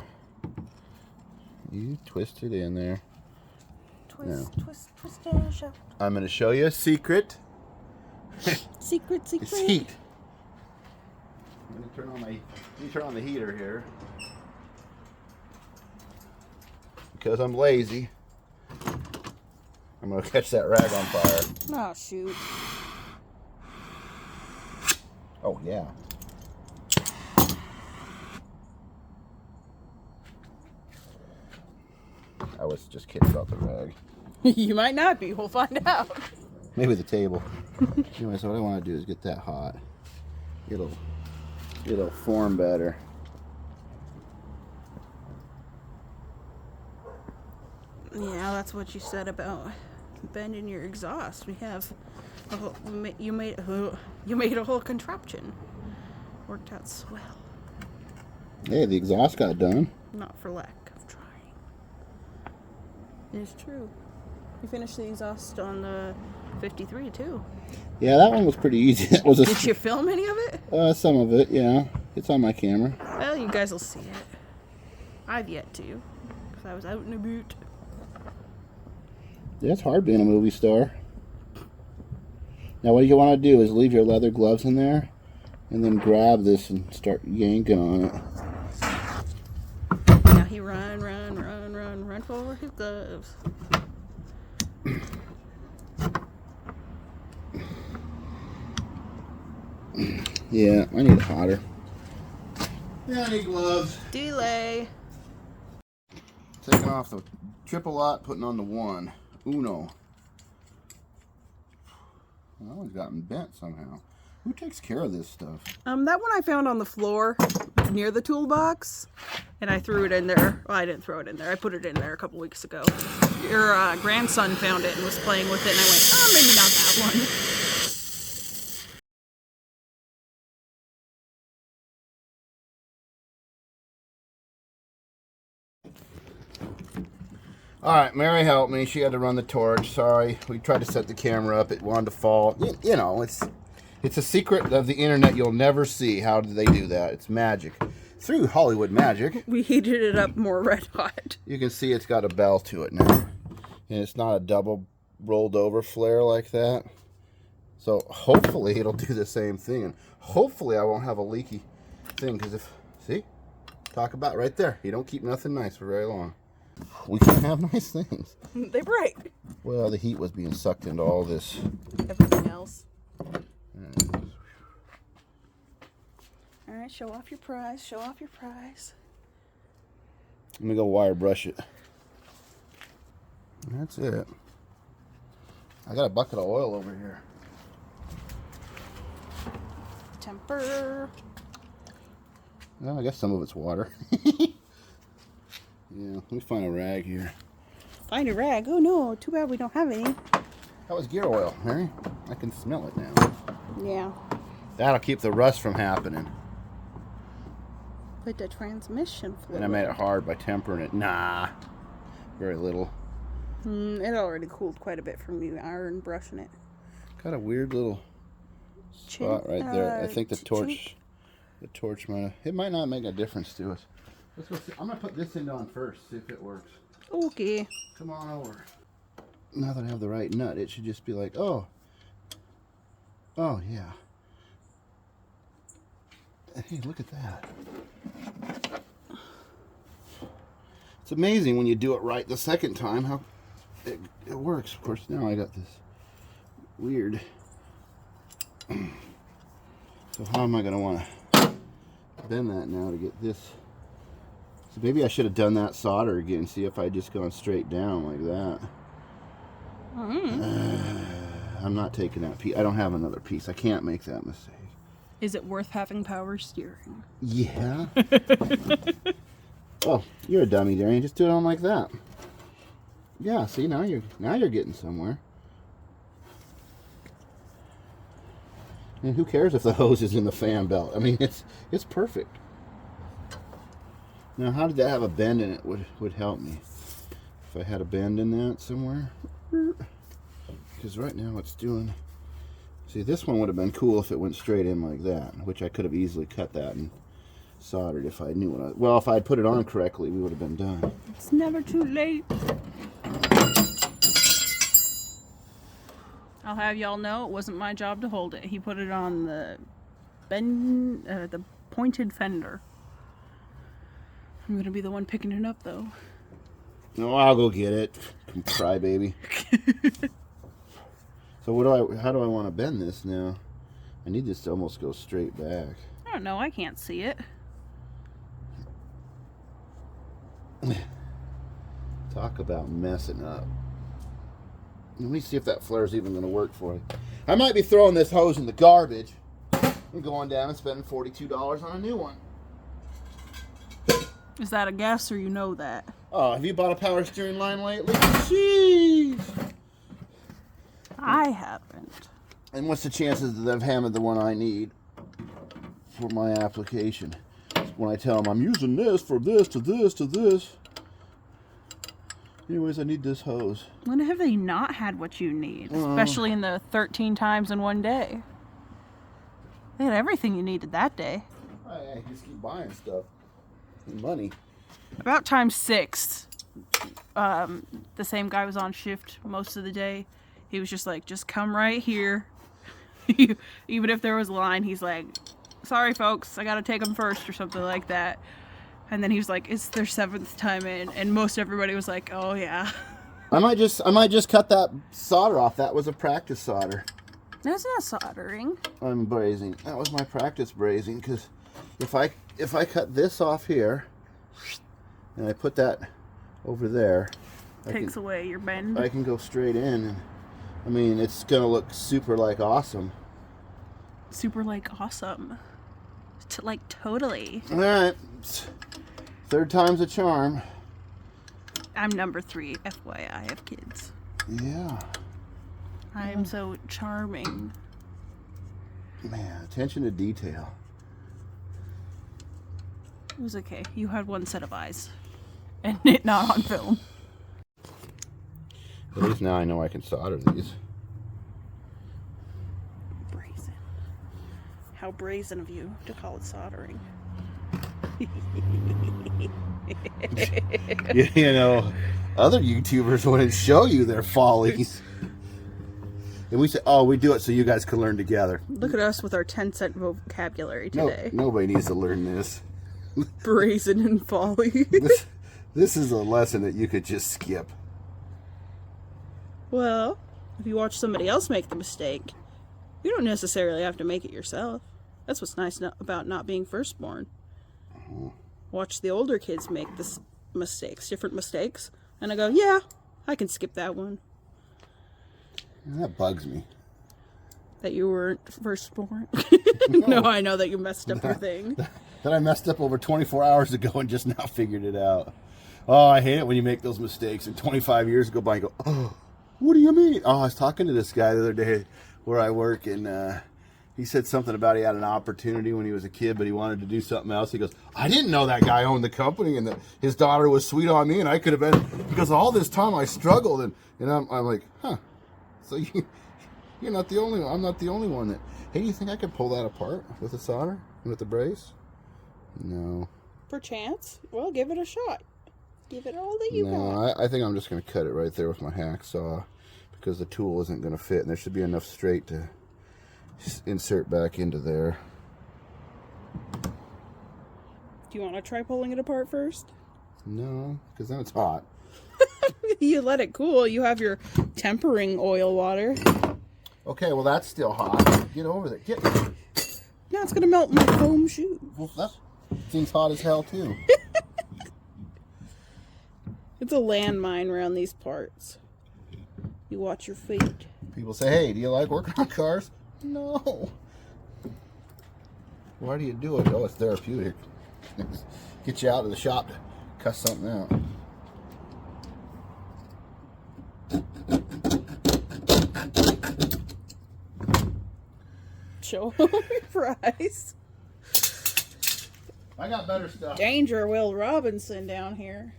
You twist it in there. Twist, twist, twist and show. I'm going to show you a secret. Secret. It's heat. Let me turn on the heater here. Because I'm lazy, I'm going to catch that rag on fire. Oh, shoot. Oh, yeah. I was just kidding about the rag. You might not be. We'll find out. Maybe the table. Anyway, so what I want to do is get that hot. It'll form better. Yeah, that's what you said about bending your exhaust. We have a whole, you made a whole contraption. Worked out swell. Hey, the exhaust got done. Not for lack of trying. It's true. You finished the exhaust on the 53 too. Yeah, that one was pretty easy. That was Did you film any of it? Some of it, yeah. It's on my camera. Well, you guys will see it. I've yet to, because I was out in a boot. Yeah, it's hard being a movie star. Now what you want to do is leave your leather gloves in there and then grab this and start yanking on it. Now he run for his gloves. Yeah, I need it hotter. Yeah, I need gloves. Delay. Taking off the triple lot, putting on the one. Uno. Well, that one's gotten bent somehow. Who takes care of this stuff? That one I found on the floor near the toolbox, and I threw it in there. Well, I didn't throw it in there. I put it in there a couple weeks ago. Your grandson found it and was playing with it, and I went, oh, maybe not that one. Alright, Mary helped me. She had to run the torch. Sorry. We tried to set the camera up. It wanted to fall. You know, it's a secret of the internet you'll never see. How did they do that? It's magic. Through Hollywood magic. We heated it up more red hot. You can see it's got a bell to it now. And it's not a double rolled over flare like that. So hopefully it'll do the same thing. And hopefully I won't have a leaky thing. Because if, see? Talk about right there. You don't keep nothing nice for very long. We can't have nice things. They break. Well, the heat was being sucked into all this. Everything else. Alright, Alright, show off your prize. Show off your prize. Let me go wire brush it. That's it. I got a bucket of oil over here. Temper. Well, I guess some of it's water. Yeah, let me find a rag here. Find a rag. Oh no, too bad we don't have any. That was gear oil, Mary. I can smell it now. Yeah. That'll keep the rust from happening. Put the transmission fluid. And I made it hard by tempering it. Nah, very little. It already cooled quite a bit from you iron brushing it. Got a weird little spot right there. I think the torch might have, it might not make a difference to us. Let's go see. I'm gonna put this end on first, see if it works. Okay. Come on over. Now that I have the right nut, it should just be like, oh yeah. Hey, look at that. It's amazing when you do it right the second time how it works. Of course, now I got this weird. So how am I going to want to bend that now to get this? So maybe I should have done that solder again, see if I just gone straight down like that. I'm not taking that piece. I don't have another piece. I can't make that mistake. Is it worth having power steering? Yeah. Oh, you're a dummy, Darian. Just do it on like that. Yeah, see, now you're getting somewhere. And who cares if the hose is in the fan belt? I mean, it's perfect. Now, how did that have a bend in it would help me. If I had a bend in that somewhere. Because right now it's doing... See, this one would have been cool if it went straight in like that, which I could have easily cut that and soldered if I knew what I... Well, if I had put it on correctly, we would have been done. It's never too late. I'll have y'all know it wasn't my job to hold it. He put it on the pointed fender. I'm gonna be the one picking it up though. No, I'll go get it. Crybaby. So how do I want to bend this now? I need this to almost go straight back. I don't know, I can't see it. Talk about messing up. Let me see if that flare's even going to work for you. I might be throwing this hose in the garbage and going down and spending $42 on a new one. Is that a guess or you know that? Oh, have you bought a power steering line lately? Jeez! I haven't. And what's the chances that I've hammered the one I need for my application? When I tell them I'm using this for this to this to this. Anyways, I need this hose. When have they not had what you need? Especially in the 13 times in one day. They had everything you needed that day. I just keep buying stuff. And money. About time 6, the same guy was on shift most of the day. He was just like, just come right here. Even if there was a line, he's like, sorry folks, I gotta take them first or something like that. And then he was like, it's their 7th time in, and most everybody was like, oh yeah. I might just cut that solder off. That was a practice solder. That's not soldering. I'm brazing. That was my practice brazing, because if I cut this off here and I put that over there, Takes away your bend. I can go straight in, and I mean, it's gonna look super like awesome. Super like awesome. Like totally. All right, 3rd time's a charm. I'm number 3, FYI, I have kids. Yeah. I am so charming. Man, attention to detail. It was okay. You had one set of eyes. And it not on film. At least now I know I can solder these. Brazen. How brazen of you to call it soldering. You know, other YouTubers wouldn't show you their follies. And we say, oh, we do it so you guys can learn together. Look at us with our 10-cent vocabulary today. No, nobody needs to learn this. Brazen and folly. This is a lesson that you could just skip. Well, if you watch somebody else make the mistake, you don't necessarily have to make it yourself. That's what's nice about not being firstborn. Watch the older kids make this different mistakes, and I go, yeah, I can skip that one. That bugs me. That you weren't firstborn? No, I know that you messed up your thing. That I messed up over 24 hours ago and just now figured it out. Oh, I hate it when you make those mistakes and 25 years go by and go, oh, what do you mean? Oh, I was talking to this guy the other day where I work, and he said something about he had an opportunity when he was a kid, but he wanted to do something else. He goes, I didn't know that guy owned the company and that his daughter was sweet on me, and I could have been, because all this time I struggled, and I'm like, huh, so you're not the only one. I'm not the only one that, hey, do you think I could pull that apart with a solder and with the brace? No. Perchance? Well, give it a shot. Give it all that you got. No, I think I'm just going to cut it right there with my hacksaw because the tool isn't going to fit, and there should be enough straight to insert back into there. Do you want to try pulling it apart first? No, because then it's hot. You let it cool. You have your tempering oil water. Okay, well, that's still hot. Get over there. Get. Now it's going to melt my foam shoe. Well, that seems hot as hell, too. It's a landmine around these parts. You watch your feet. People say, hey, do you like working on cars? No. Why do you do it? Oh, it's therapeutic. Get you out of the shop to cuss something out. Show your price. I got better stuff. Danger Will Robinson down here.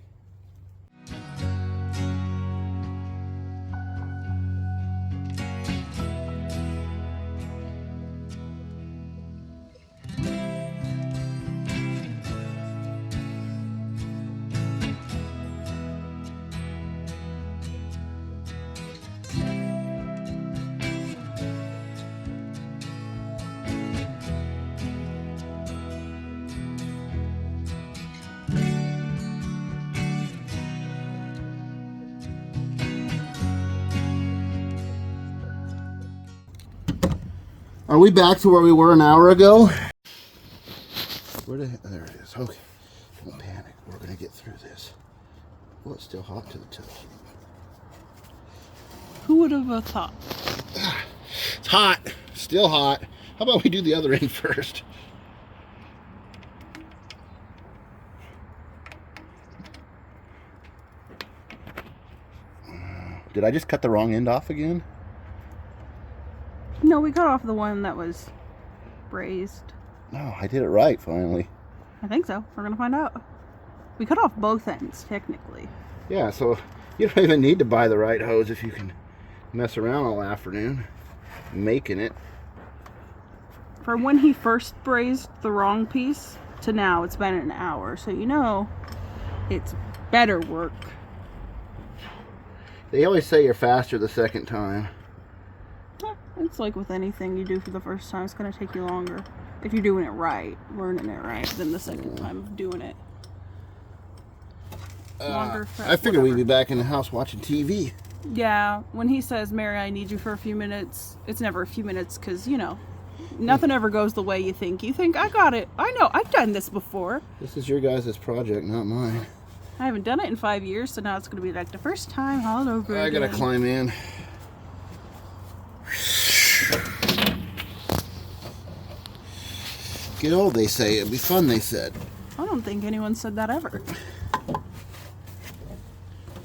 Are we back to where we were an hour ago? There it is. Okay. Don't panic. We're going to get through this. Oh, it's still hot to the touch. Who would have thought? It's hot. Still hot. How about we do the other end first? Did I just cut the wrong end off again? No, we cut off the one that was brazed. No, I did it right finally. I think so. We're going to find out. We cut off both ends, technically. Yeah, so you don't even need to buy the right hose if you can mess around all afternoon making it. From when he first brazed the wrong piece to now, it's been an hour. So you know it's better work. They always say you're faster the second time. It's like with anything you do for the first time, it's going to take you longer. If you're doing it right, learning it right, than the second time of doing it. Longer. I figured we'd be back in the house watching TV. Yeah, when he says, Mary, I need you for a few minutes, it's never a few minutes because, you know, nothing ever goes the way you think. You think, I got it. I know, I've done this before. This is your guys' project, not mine. I haven't done it in 5 years, so now it's going to be like the first time all over I again. gotta climb in. Get old, they say. It'll be fun, they said. I don't think anyone said that ever.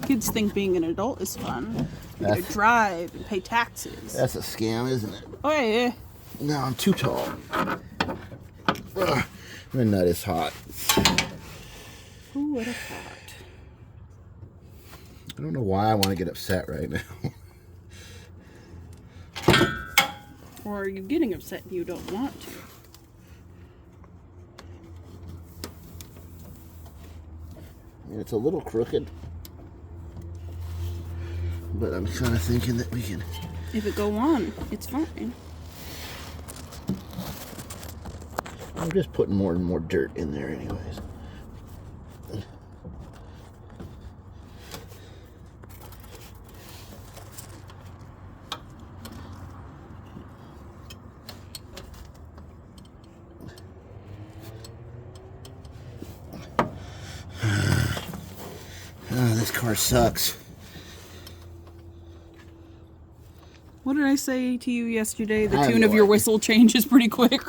Kids think being an adult is fun. You get to drive and pay taxes. That's a scam, isn't it? Oh, yeah. No, I'm too tall. Ugh, my nut is hot. Who would have thought? I don't know why I want to get upset right now. Or are you getting upset and you don't want to? I mean, it's a little crooked. But I'm kind of thinking that we can... If it go on, it's fine. I'm just putting more and more dirt in there anyways. car sucks. What did I say to you yesterday? The I have tune no of your idea. whistle changes pretty quick.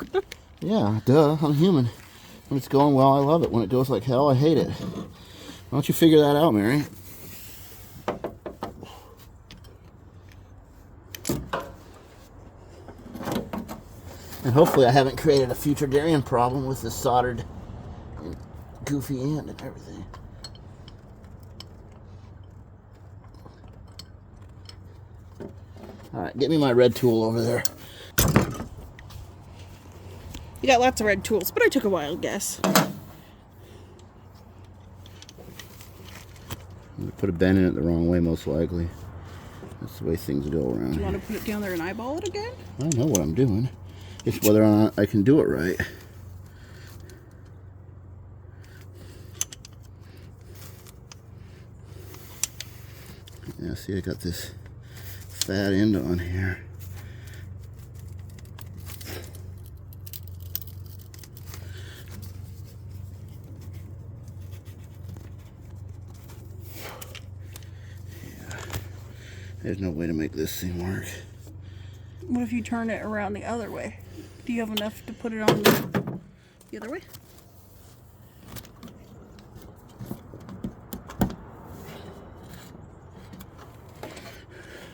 Yeah, duh, I'm human. When it's going well, I love it. When it goes like hell, I hate it. Why don't you figure that out, Mary? And hopefully I haven't created a future Darien problem with this soldered and goofy end and everything. Alright, get me my red tool over there. You got lots of red tools, but I took a wild guess. I put a bend in it the wrong way, most likely. That's the way things go around. Do you here. want to put it down there and eyeball it again? I know what I'm doing. It's whether or not I can do it right. Yeah, see, I got this fat end on here. Yeah. There's no way to make this thing work. What if you turn it around the other way? Do you have enough to put it on the other way?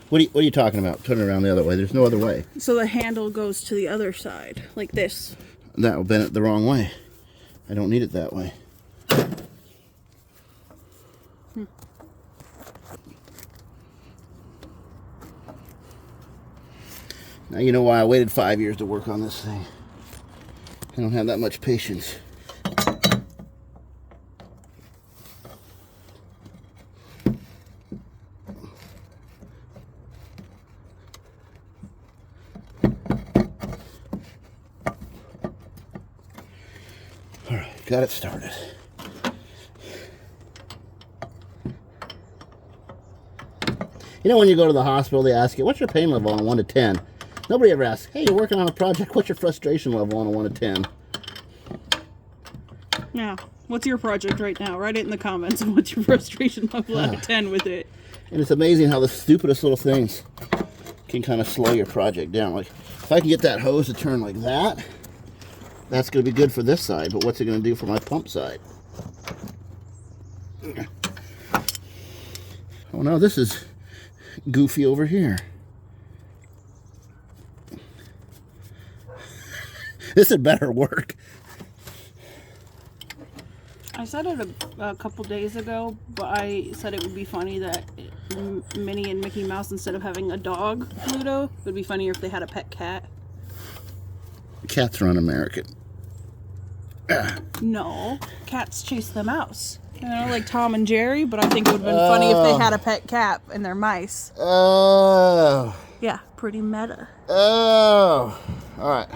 What are you talking about? Turn it around the other way. There's no other way. So the handle goes to the other side, like this. That will bend it the wrong way. I don't need it that way. Now you know why I waited 5 years to work on this thing. I don't have that much patience. All right, got it started. You know when you go to the hospital, they ask you, what's your pain level on a 1 to 10? Nobody ever asks, hey, you're working on a project, what's your frustration level on a 1 to 10? Now, what's your project right now? Write it in the comments and what's your frustration level out of 10 with it. And it's amazing how the stupidest little things can kind of slow your project down. Like, if I can get that hose to turn like that, that's going to be good for this side, but what's it going to do for my pump side? Oh no, this is goofy over here. This had better work. I said it a couple days ago, but I said it would be funny that Minnie and Mickey Mouse, instead of having a dog, Pluto, it would be funnier if they had a pet cat. Cats are un-American. No, cats chase the mouse. You know, like Tom and Jerry, but I think it would have been funny if they had a pet cat and they're mice. Oh. Yeah, pretty meta. Oh. All right.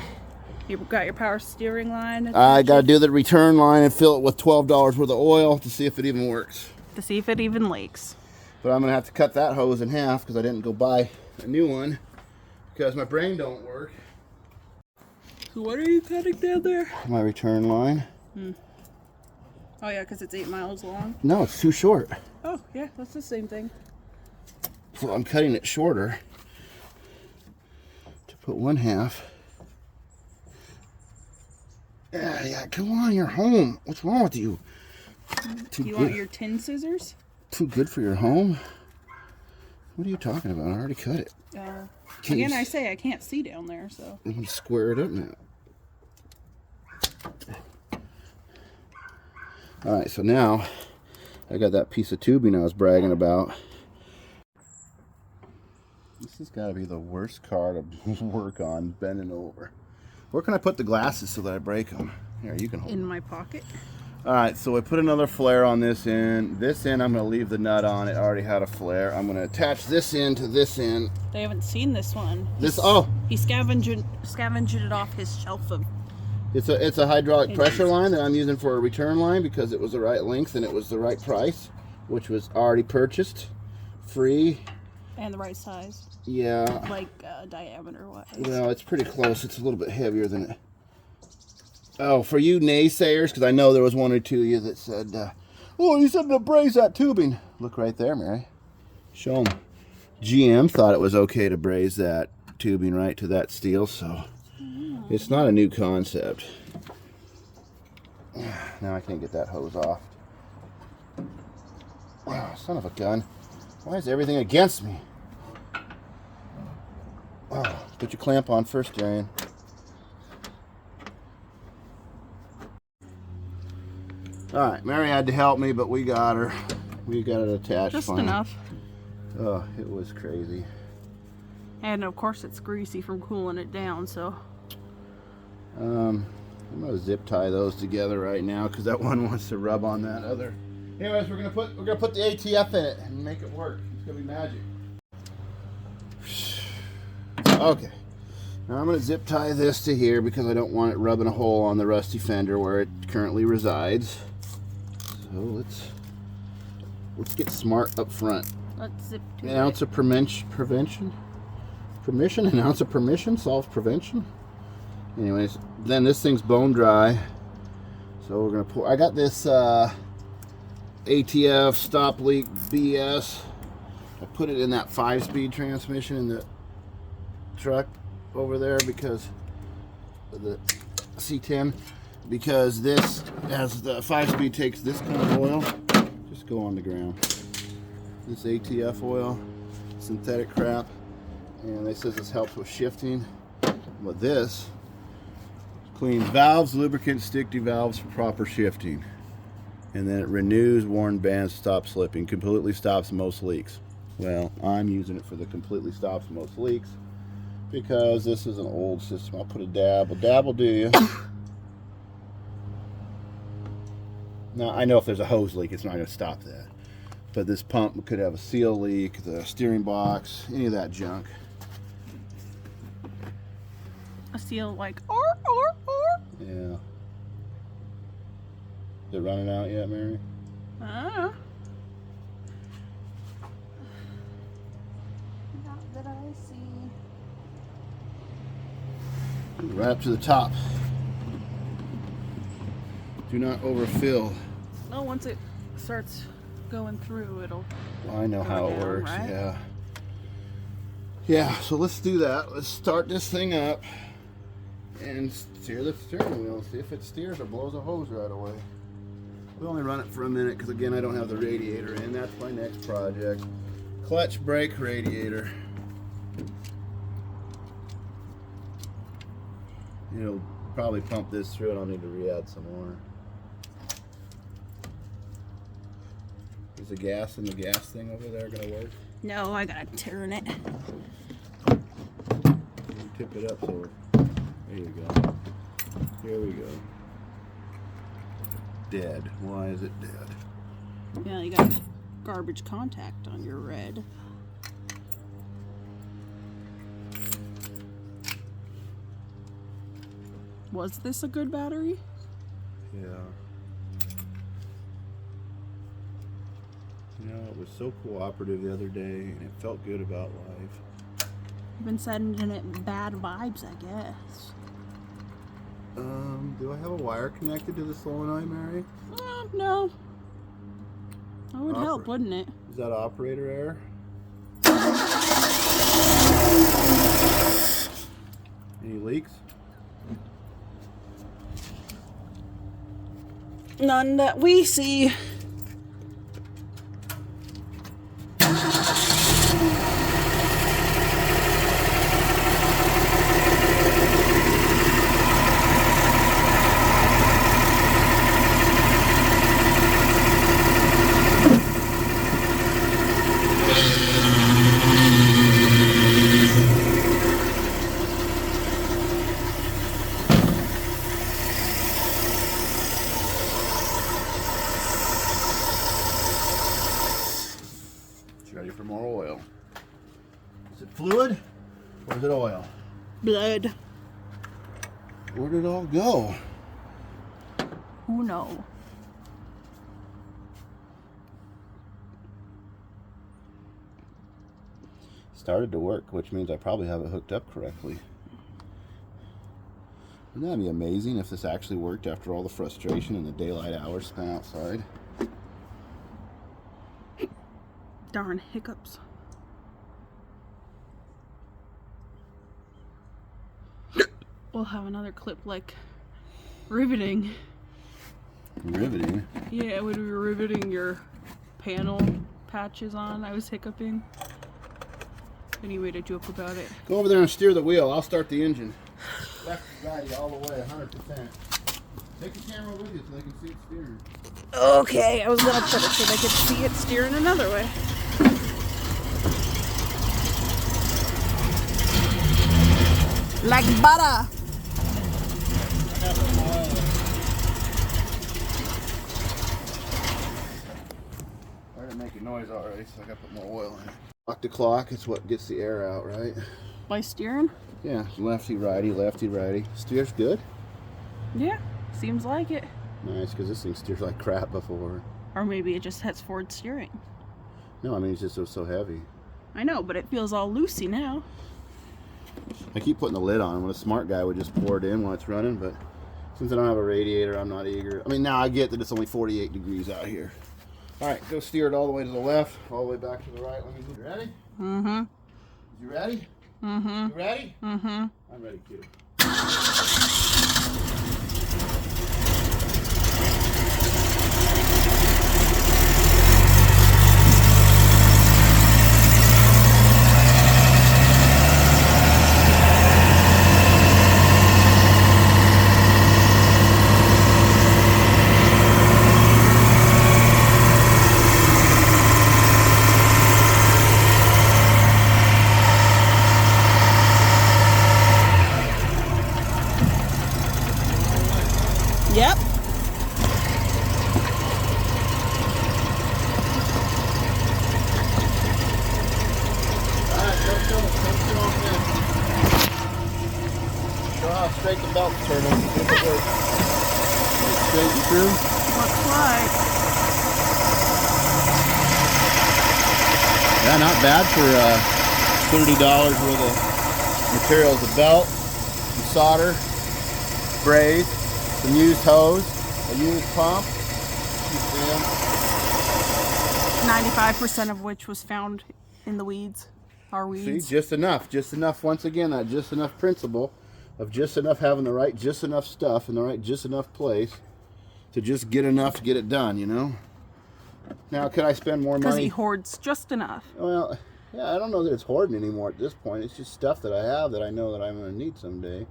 You got your power steering line? I got to do the return line and fill it with $12 worth of oil to see if it even works. To see if it even leaks. But I'm going to have to cut that hose in half because I didn't go buy a new one because my brain don't work. So what are you cutting down there? My return line. Oh yeah, because it's 8 miles long. No, it's too short. Oh yeah, that's the same thing. So I'm cutting it shorter to put one half. Yeah, come on, you're home. What's wrong with you? You want your tin scissors? Too good for your home? What are you talking about? I already cut it. Again, I say I can't see down there, so. I'm going to square it up now. Alright, so now I got that piece of tubing I was bragging about. This has got to be the worst car to work on bending over. Where can I put the glasses so that I break them? Here, you can hold In my pocket. Alright, so I put another flare on this end. This end, I'm going to leave the nut on. It already had a flare. I'm going to attach this end to this end. They haven't seen this one. He scavenged it off his shelf of. It's a hydraulic pressure line that I'm using for a return line because it was the right length and it was the right price, which was already purchased, free. And the right size. Yeah. Like diameter wise. Well, it's pretty close. It's a little bit heavier than it. Oh, for you naysayers, because I know there was one or two of you that said, Oh, you said to braze that tubing. Look right there, Mary. Show them. GM thought it was okay to braze that tubing right to that steel, so it's not a new concept. Now I can't get that hose off. Oh, son of a gun. Why is everything against me? Oh, put your clamp on first, Darian. Alright, Mary had to help me, but we got her. We got it attached. Just finally. enough. Oh, it was crazy. And of course it's greasy from cooling it down, so. I'm gonna zip tie those together right now because that one wants to rub on that other. Anyways, we're gonna put the ATF in it and make it work. It's gonna be magic. Okay. Now I'm gonna zip tie this to here because I don't want it rubbing a hole on the rusty fender where it currently resides. So let's get smart up front. Let's zip to An ounce of permission, an ounce of permission solves prevention. Anyways, then this thing's bone dry, so we're gonna pour. I got this ATF stop leak BS. I put it in that 5-speed transmission in the truck over there because of the C10, because this, as the 5-speed takes this kind of oil, just go on the ground. This ATF oil, synthetic crap, and they says this helps with shifting. But this cleans valves, lubricants, stick valves for proper shifting, and then it renews worn bands, stops slipping, completely stops most leaks. Well, I'm using it for the completely stops most leaks because this is an old system. I'll put a dab. A dab will do you. Now I know if there's a hose leak, it's not going to stop that. But this pump could have a seal leak, the steering box, any of that junk. a seal like, or. Yeah. Is it running out yet, Mary? I don't know. Not that I see. Right up to the top. Do not overfill. No, once it starts going through, it'll. I know how it down, works, right? yeah. Yeah, so let's do that. Let's start this thing up and steer the steering wheel. See if it steers or blows a hose right away. We'll only run it for a minute because, again, I don't have the radiator in. That's my next project. Clutch brake radiator. It'll probably pump this through and I'll need to re-add some more. Is the gas in the gas thing over there going to work? No, I gotta turn it. You tip it up so we're, there you go. Here we go. Dead. Why is it dead? Yeah, you got garbage contact on your red. Was this a good battery? Yeah. You know, it was so cooperative the other day and it felt good about life. You've been sending it bad vibes, I guess. Do I have a wire connected to the solenoid, Mary? No. That would help, wouldn't it? Is that operator error? Any leaks? None that we see. Ready for more oil. Is it fluid or is it oil? Blood. Where did it all go? Who knows? Started to work, which means I probably have it hooked up correctly. Wouldn't that be amazing if this actually worked after all the frustration and the daylight hours spent outside? Darn hiccups. We'll have another clip like riveting. Riveting? Yeah, when we were riveting your panel patches on, I was hiccuping. Any way to joke about it? Go over there and steer the wheel. I'll start the engine. Left to righty all the way, 100%. Take the camera with you so they can see it steering. Okay, I was gonna put it so they could see it steering another way. Like butter. I didn't make a noise already, so I gotta put more oil in it. Clock to clock is what gets the air out, right? By steering? Yeah, lefty righty, lefty righty. Steers good? Yeah, seems like it. Nice, because this thing steers like crap before. Or maybe it just has forward steering. No, I mean, it's just so heavy. I know, but it feels all loosey now. I keep putting the lid on when a smart guy would just pour it in when it's running, but since I don't have a radiator, I'm not eager. I mean, now I get that it's only 48 degrees out here. All right, go steer it all the way to the left, all the way back to the right. Let me move. You ready? Mm-hmm. You ready? Mm-hmm. You ready? Mm-hmm. I'm ready too. Yep. Alright, don't show on this. Show how straight the belt's turning. See if it works. Like straight and through. Looks like. Yeah, not bad for $30 worth of materials. A belt, some solder, braze, some used hose, a used pump. 95% of which was found in the weeds. Our weeds. See, just enough. Once again, that just enough principle of just enough having the right, just enough stuff in the right, just enough place to just get enough to get it done, you know? Now, could I spend more money? Because he hoards just enough. Well, yeah, I don't know that it's hoarding anymore at this point. It's just stuff that I have that I know that I'm going to need someday.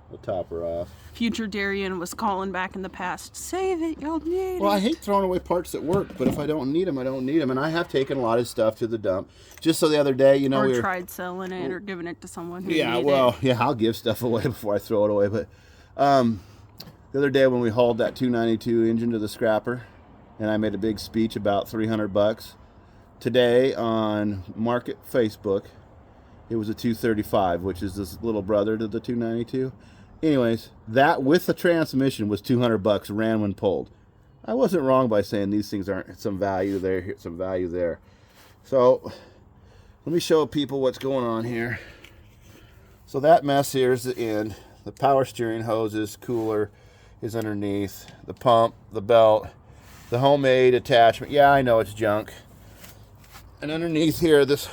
We'll top her off. Future Darian was calling back in the past. Save it, you'll need it. Well, I hate throwing away parts that work, but if I don't need them, I don't need them. And I have taken a lot of stuff to the dump. Just so the other day, you know, or tried selling it or giving it to someone who yeah, needed well, it. yeah, I'll give stuff away before I throw it away. But the other day when we hauled that 292 engine to the scrapper, and I made a big speech about $300. Today on Market Facebook, it was a 235, which is this little brother to the 292. Anyways, that with the transmission was $200, ran when pulled. I wasn't wrong by saying these things aren't some value there, some value there. So let me show people what's going on here. So that mess here is the end. The power steering hoses, cooler is underneath. The pump, the belt, the homemade attachment. Yeah, I know it's junk. And underneath here, this,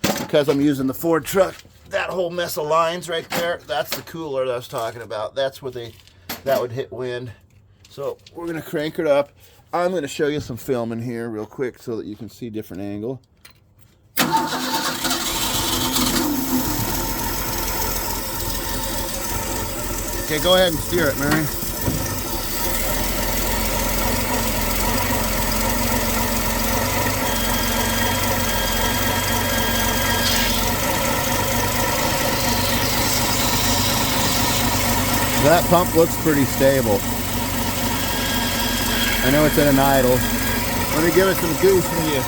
because I'm using the Ford truck, that whole mess of lines right there, that's the cooler that I was talking about. That's where that would hit wind. So we're gonna crank it up. I'm gonna show you some film in here real quick so that you can see different angle. Okay, go ahead and steer it, Mary. That pump looks pretty stable. I know it's in an idle. Let me give it some goose for you.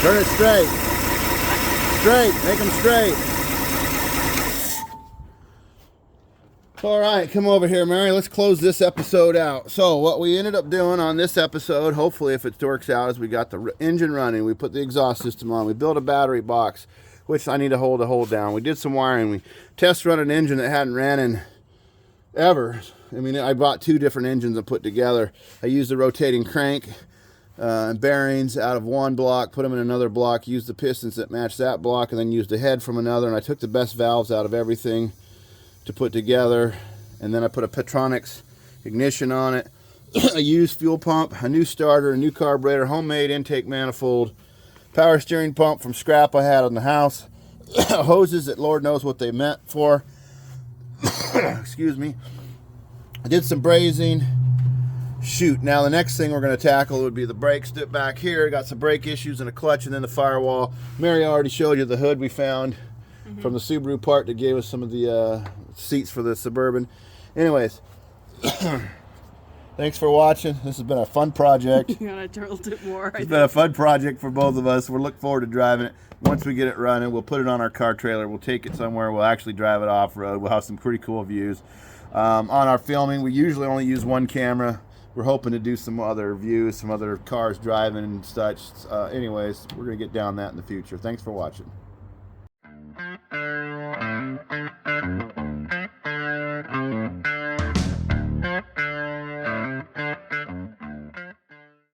Turn it straight. Straight, make them straight. All right, come over here, Mary. Let's close this episode out. So what we ended up doing on this episode, hopefully if it works out, is we got the engine running. We put the exhaust system on. We built a battery box, which I need to hold down. We did some wiring. We test run an engine that hadn't ran in ever. I mean, I bought 2 different engines and put together. I used the rotating crank and bearings out of one block, put them in another block, used the pistons that matched that block, and then used the head from another. And I took the best valves out of everything to put together, and then I put a Petronix ignition on it, a used fuel pump, a new starter, a new carburetor, homemade intake manifold, power steering pump from scrap I had in the house, hoses that Lord knows what they meant for. Excuse me. I did some brazing. Shoot, now the next thing we're going to tackle would be the brakes. Dip back here, got some brake issues and a clutch, and then the firewall. Mary already showed you the hood we found from the Subaru part that gave us some of the seats for the Suburban. Anyways, thanks for watching. This has been a fun project. You gotta tilt it more. It's been a fun project for both of us. We're looking forward to driving it. Once we get it running, we'll put it on our car trailer. We'll take it somewhere. We'll actually drive it off-road. We'll have some pretty cool views. On our filming, we usually only use one camera. We're hoping to do some other views, some other cars driving and such. Anyways, we're going to get down that in the future. Thanks for watching.